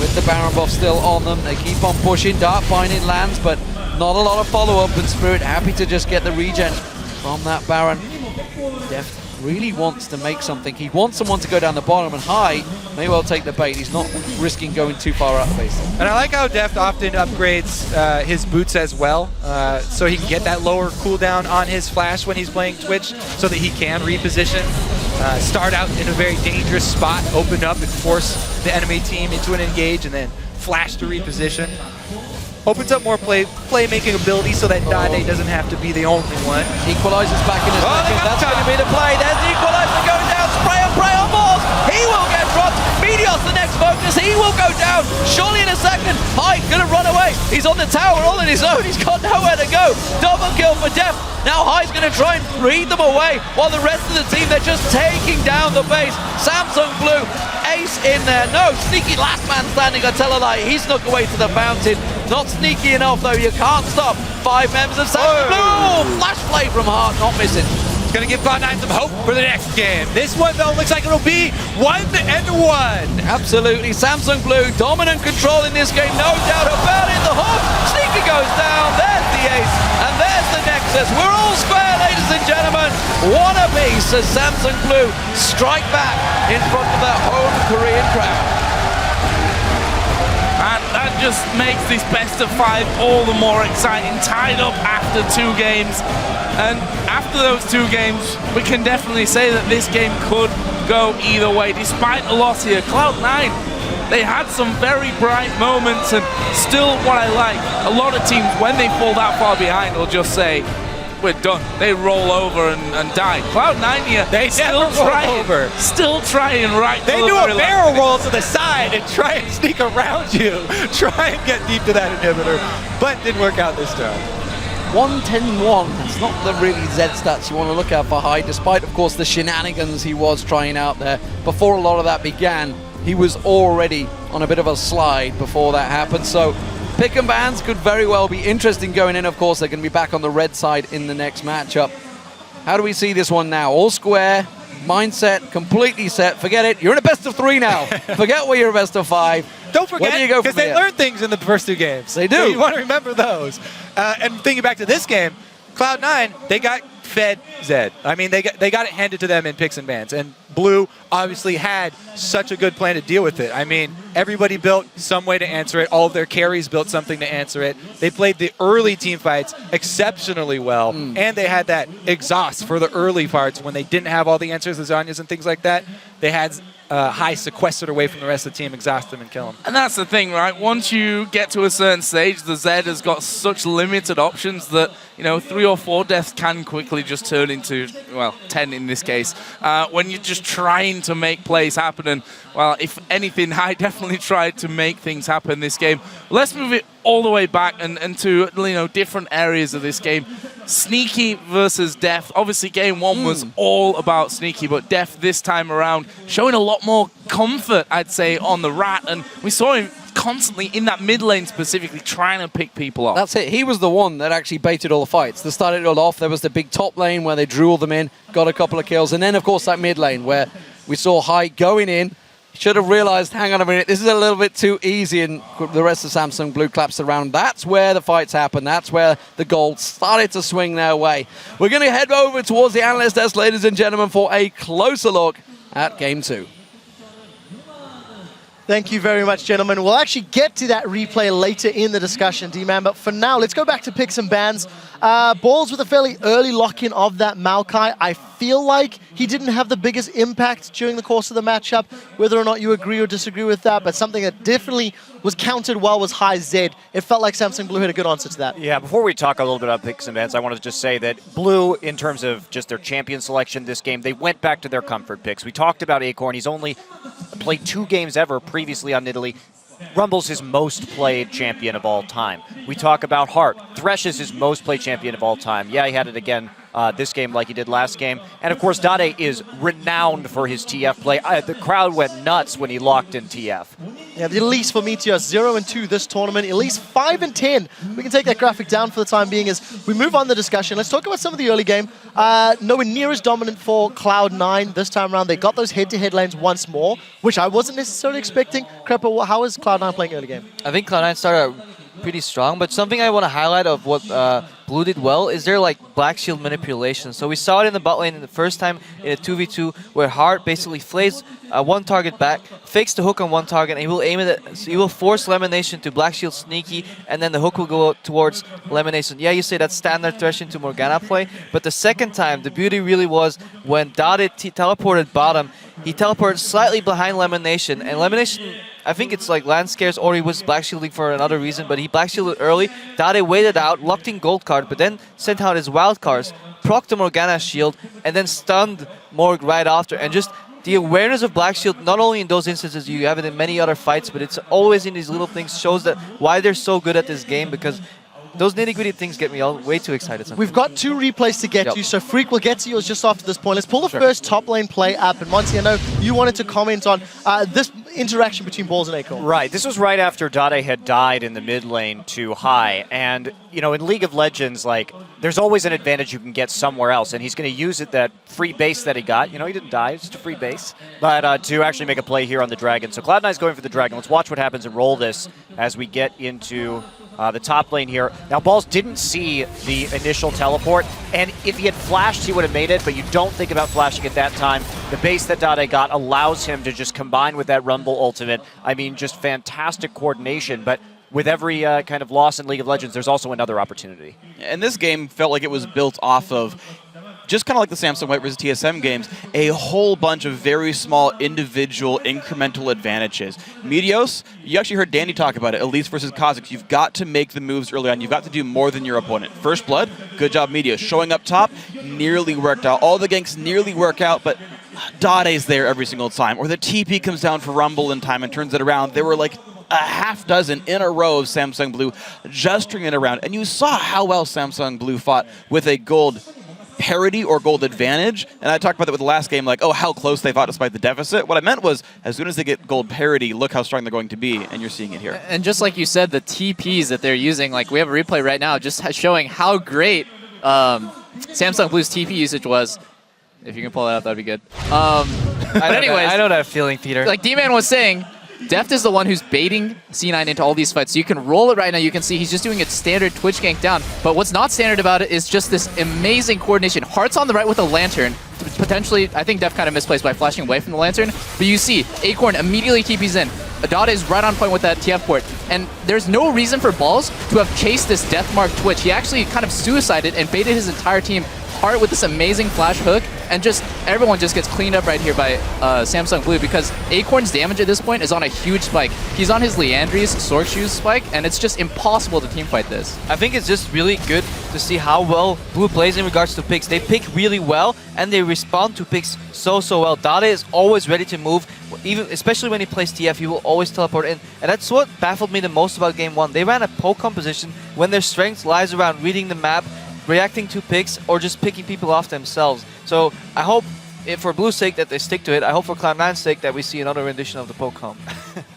E: with the Baron buff still on them, they keep on pushing. Dark Binding lands, but not a lot of follow-up. And Spirit happy to just get the regen from that Baron. Deft really wants to make something. He wants someone to go down the bottom, and High may well take the bait. He's not risking going too far out base.
G: And I like how Deft often upgrades his boots as well, so he can get that lower cooldown on his flash when he's playing Twitch, so that he can reposition. start out in a very dangerous spot, open up and force the enemy team into an engage, and then flash to reposition. Opens up more playmaking ability so that Dade doesn't have to be the only one.
E: Equalizer's back in a second. That's going to be the play. There's the equalizer going down. Spray and pray on balls. He will get dropped. Meteos the next focus. He will go down. Surely in a second. Hyuk going to run away. He's on the tower all on his own. He's got nowhere to go. Double kill for Deft. Now Hyuk's going to try and read them away while the rest of the team, they're just taking down the base. Samsung Blue, ace in there. No, sneaky last man standing, I tell a lie. He snuck away to the fountain. Not sneaky enough though, you can't stop. 5 members of Samsung Blue. Flash play from Hart, not missing.
G: It's going to give Cloud9 some hope for the next game. This one, though, looks like it'll be 1-1.
E: Absolutely. Samsung Blue, dominant control in this game, no doubt about it. The hook, Sneaky goes down. There's the ace, and there's the Nexus. We're all square, ladies and gentlemen. One apiece as Samsung Blue strike back in front of that home Korean crowd.
F: And that just makes this best of 5 all the more exciting. Tied up after 2 games. And after those 2 games, we can definitely say that this game could go either way. Despite the loss here, Cloud9, they had some very bright moments, and still what I like, a lot of teams, when they fall that far behind, will just say, we're done. They roll over and die. Cloud9 here,
G: they
F: still trying right.
G: They do a barrel roll to the side and try and sneak around you, try and get deep to that inhibitor, but didn't work out this time.
E: 1-10-1, that's not the really Z stats you want to look at for Hyde, despite of course the shenanigans he was trying out there. Before a lot of that began, he was already on a bit of a slide before that happened, so pick and bans could very well be interesting going in. Of course, they're going to be back on the red side in the next matchup. How do we see this one now? All square, mindset completely set. Forget it, you're in a best of 3 now. Forget where you're a best of 5.
G: Don't forget, because they learned things in the first 2 games.
E: They do.
G: So you want to remember those. And thinking back to this game, Cloud9, they got fed Zed. I mean, they got it handed to them in picks and bans. And Blue obviously had such a good plan to deal with it. I mean, everybody built some way to answer it. All of their carries built something to answer it. They played the early team fights exceptionally well. And they had that exhaust for the early parts when they didn't have all the answers, lasagnas and things like that. They had High sequestered away from the rest of the team, exhaust them and kill them.
F: And that's the thing, right? Once you get to a certain stage, the Z has got such limited options that, you know, 3 or 4 deaths can quickly just turn into, well, 10 in this case, when you're just trying to make plays happen. And, well, if anything, I definitely tried to make things happen this game. Let's move it all the way back and to, you know, different areas of this game. Sneaky versus Deft. Obviously, game 1 was all about Sneaky, but Deft this time around showing a lot more comfort, I'd say, on the Rat. And we saw him constantly in that mid lane specifically trying to pick people off.
E: That's it. He was the one that actually baited all the fights. They started it all off. There was the big top lane where they drew all them in, got a couple of kills. And then, of course, that mid lane where we saw High going in. Should have realized, hang on a minute, this is a little bit too easy, and the rest of Samsung Blue claps around. That's where the fights happen. That's where the gold started to swing their way. We're going to head over towards the analyst desk, ladies and gentlemen, for a closer look at Game 2.
H: Thank you very much, gentlemen. We'll actually get to that replay later in the discussion, D-Man, but for now, let's go back to picks and bans. Balls with a fairly early lock-in of that Maokai. I feel like he didn't have the biggest impact during the course of the matchup, whether or not you agree or disagree with that, but something that definitely was countered well was High Zed. It felt like Samsung Blue had a good answer to that.
I: Yeah, before we talk a little bit about picks and bans, I wanted to just say that Blue, in terms of just their champion selection this game, they went back to their comfort picks. We talked about Acorn. He's only played 2 games ever previously on Italy. Rumble's his most played champion of all time. We talk about Hart. Thresh is his most played champion of all time. Yeah, he had it again this game like he did last game. And of course, Dade is renowned for his TF play. The crowd went nuts when he locked in TF.
H: Yeah, the Elise for Meteos, 0-2 this tournament. Elise 5-10. We can take that graphic down for the time being as we move on the discussion. Let's talk about some of the early game. Nowhere near as dominant for Cloud9 this time around. They got those head-to-head lanes once more, which I wasn't necessarily expecting. Crepper, how is Cloud9 playing early game?
J: I think Cloud9 started out pretty strong, but something I want to highlight of what Blue did well is their like Black Shield manipulation. So we saw it in the bot lane in the first time in a 2v2 where Hart basically flays one target back, fakes the hook on one target, and he will aim it at, so he will force LemonNation to Black Shield sneaky, and then the hook will go towards LemonNation. Yeah, you say that's standard thresh into Morgana play, but the second time, the beauty really was when Dade teleported bottom, he teleported slightly behind LemonNation, and LemonNation, I think it's like land scares or he was black shielding for another reason, but he black shielded early. Dade waited out, locked in gold card, but then sent out his wild cards, procced the Morgana shield, and then stunned Morg right after. And just the awareness of black shield, not only in those instances, you have it in many other fights, but it's always in these little things, shows that why they're so good at this game, because those nitty-gritty things get me all way too excited sometimes.
H: We've got 2 replays to get to, so Freak will get to yours just after this point. Let's pull the first top lane play up. And Monty, I know you wanted to comment on this interaction between Balls and Acorn.
I: Right. This was right after Dade had died in the mid lane to High. And, you know, in League of Legends, like, there's always an advantage you can get somewhere else. And he's going to use it, that free base that he got. You know, he didn't die. It's just a free base. But to actually make a play here on the Dragon. So Cloud9's going for the Dragon. Let's watch what happens and roll this as we get into the top lane here. Now, Balls didn't see the initial teleport, and if he had flashed, he would have made it, but you don't think about flashing at that time. The base that Dade got allows him to just combine with that Rumble ultimate. I mean, just fantastic coordination, but with every kind of loss in League of Legends, there's also another opportunity.
K: And this game felt like it was built off of, just kind of like the Samsung White versus TSM games, a whole bunch of very small individual incremental advantages. Meteos, you actually heard Danny talk about it, Elise versus Kha'Zix. You've got to make the moves early on. You've got to do more than your opponent. First Blood, good job Meteos. Showing up top, nearly worked out. All the ganks nearly work out, but Dade's there every single time. Or the TP comes down for Rumble in time and turns it around. There were like a half dozen in a row of Samsung Blue just turning it around. And you saw how well Samsung Blue fought with a gold parity or gold advantage, and I talked about that with the last game, like, oh, how close they fought despite the deficit. What I meant was, as soon as they get gold parity, look how strong they're going to be, and you're seeing it here.
L: And just like you said, the TPs that they're using, like we have a replay right now just showing how great Samsung Blue's TP usage was. If you can pull that up, that'd be good. Anyways,
J: I know that feeling, Peter.
L: Like D-Man was saying, Deft is the one who's baiting C9 into all these fights. So you can roll it right now. You can see he's just doing a standard Twitch gank down. But what's not standard about it is just this amazing coordination. Hart's on the right with a lantern. Potentially, I think Deft kind of misplaced by flashing away from the lantern. But you see, Acorn immediately TPs in. Dade is right on point with that TF port. And there's no reason for Balls to have chased this Death Mark Twitch. He actually kind of suicided and baited his entire team. Hart with this amazing flash hook, and just everyone just gets cleaned up right here by Samsung Blue, because Acorn's damage at this point is on a huge spike. He's on his Leandry's Sork Shoes spike, and it's just impossible to teamfight this.
J: I think it's just really good to see how well Blue plays in regards to picks. They pick really well, and they respond to picks so well. Dade is always ready to move, even especially when he plays TF, he will always teleport in. And that's what baffled me the most about Game 1. They ran a poke composition when their strength lies around reading the map, reacting to picks, or just picking people off themselves. So I hope, for Blue's sake, that they stick to it. I hope for Cloud9's sake that we see another rendition of the poke comp.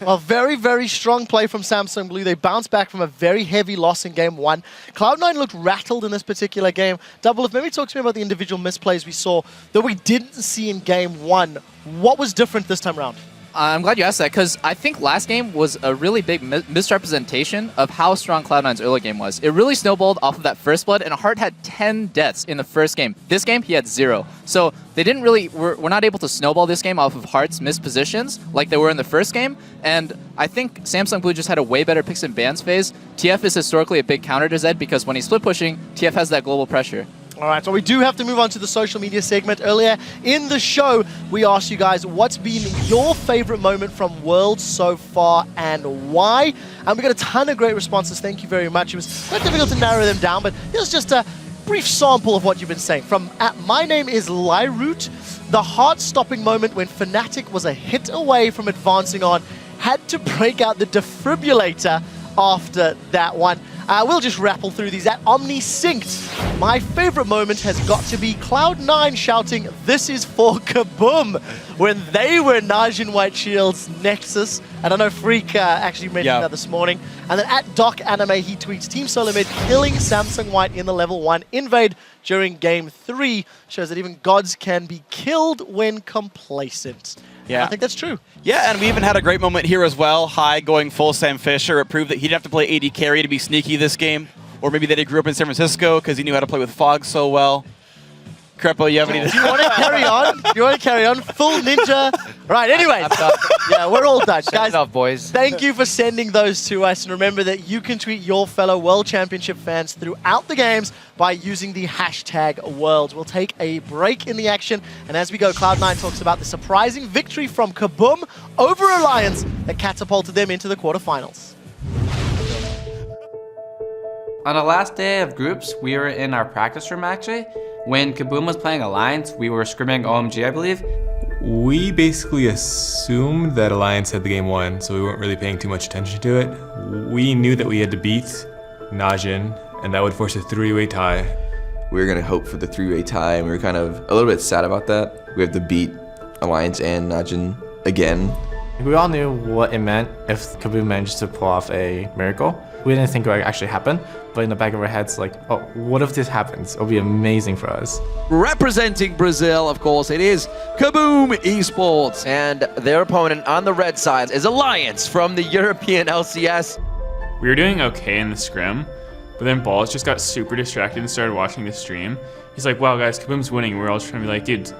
H: Well, very, very strong play from Samsung Blue. They bounced back from a very heavy loss in Game 1. Cloud9 looked rattled in this particular game. Double, if maybe talk to me about the individual misplays we saw that we didn't see in Game 1. What was different this time around?
L: I'm glad you asked that, because I think last game was a really big misrepresentation of how strong Cloud9's early game was. It really snowballed off of that first blood, and Hart had 10 deaths in the first game. This game, he had 0. So they didn't really, we're not able to snowball this game off of Hart's missed positions like they were in the first game, and I think Samsung Blue just had a way better picks and bans phase. TF is historically a big counter to Zed, because when he's split pushing, TF has that global pressure.
H: All right, so we do have to move on to the social media segment. Earlier in the show, we asked you guys what's been your favorite moment from Worlds so far and why. And we got a ton of great responses. Thank you very much. It was quite difficult to narrow them down, but here's just a brief sample of what you've been saying. From My Name is Lyroot, the heart-stopping moment when Fnatic was a hit away from advancing on, had to break out the defibrillator after that one. We'll just rattle through these. At OmniSynced, my favorite moment has got to be Cloud9 shouting, "This is for Kaboom," when they were Najin White Shield's Nexus. And I know Freak actually mentioned that this morning. And then at Doc Anime, he tweets, Team Solo Mid killing Samsung White in the level 1 invade during Game 3. Shows that even gods can be killed when complacent.
K: Yeah.
H: I think that's true.
K: Yeah, and we even had a great moment here as well. High going full Sam Fisher. It proved that he'd have to play AD carry to be sneaky this game. or maybe that he grew up in San Francisco because he knew how to play with fog so well. Crepo, you have any?
H: Do you want to carry on? You want to carry on? Full ninja. Right, anyways. Yeah, we're all done. Guys,
J: off, boys.
H: thank you for sending those to us. And remember that you can tweet your fellow World Championship fans throughout the games by using the hashtag Worlds. We'll take a break in the action. And as we go, Cloud9 talks about the surprising victory from Kaboom over Alliance that catapulted them into the quarterfinals.
M: On the last day of groups, we were in our practice room actually. When Kaboom was playing Alliance, we were scrimming OMG, I believe.
A: We basically assumed that Alliance had the game won, so we weren't really paying too much attention to it. We knew that we had to beat Da-yoon, and that would force a three-way tie.
N: We were going to hope for the three-way tie, and we were kind of a little bit sad about that. We have to beat Alliance and Da-yoon again.
O: We all knew what it meant if Kaboom managed to pull off a miracle. We didn't think it would actually happen, but in the back of our heads, like, oh, what if this happens? It'll be amazing for us.
E: Representing Brazil, of course, it is Kaboom Esports.
P: And their opponent on the red side is Alliance from the European LCS.
Q: We were doing okay in the scrim, but then Balls just got super distracted and started watching the stream. He's like, wow, guys, Kaboom's winning. We're all just trying to be like, dude,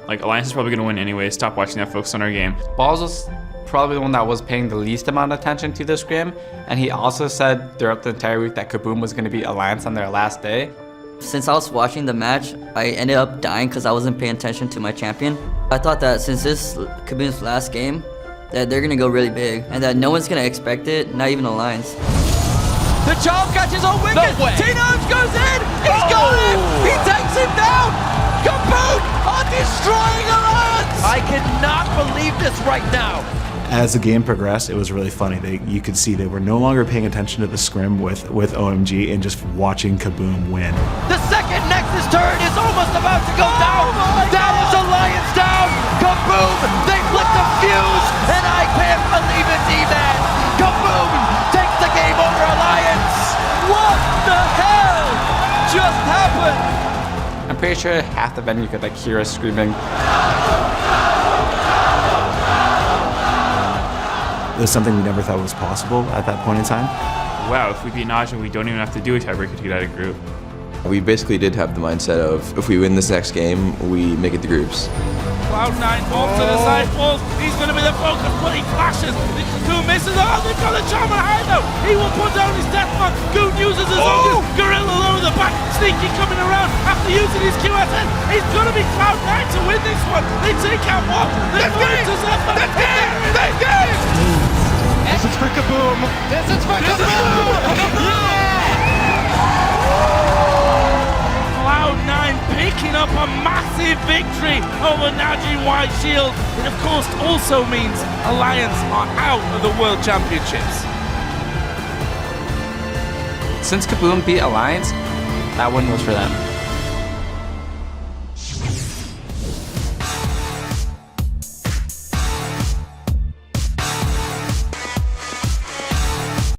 Q: like, Alliance is probably going to win anyway. Stop watching that, focus on our game.
M: Balls was probably the one that was paying the least amount of attention to the scrim, and he also said throughout the entire week that Kaboom was going to beat Alliance on their last day.
R: Since I was watching the match, I ended up dying because I wasn't paying attention to my champion. I thought that since this Kaboom's last game, that they're going to go really big, and that no one's going to expect it, not even Alliance.
P: The child catches on Wicked. Cheon-ju goes in. He's got him. He takes him down. Kaboom are destroying Alliance. I cannot believe this right now.
S: As the game progressed, it was really funny. You could see they were no longer paying attention to the scrim with OMG and just watching Kaboom win.
P: The second Nexus turret is almost about to go down. That is Alliance down. Kaboom, they flick the fuse, and I can't believe it, D-Man. Kaboom takes the game over Alliance. What the hell just happened?
M: I'm pretty sure half the venue could like hear us screaming.
S: It was something we never thought was possible at that point in time.
Q: Wow, if we beat Da-yoon, we don't even have to do a tiebreaker to get out of group.
N: We basically did have the mindset of, if we win this next game, we make it to groups.
F: Cloud9 off to the side falls. He's going to be the focus, but he flashes. Goon misses. Oh, they've got the charm on high though. He will put down his death mark. Goon uses his own. Gorilla low the back. Sneaky coming around after using his QSN. It's going to be Cloud9 to win this one. They take out what? They're going to Zephyr. They get it!
P: This is for Kaboom. This is for Kaboom.
F: Cloud9 picking up a massive victory over Da-yoon White Shield. It of course also means Alliance are out of the World Championships.
M: Since Kaboom beat Alliance, that one was for them.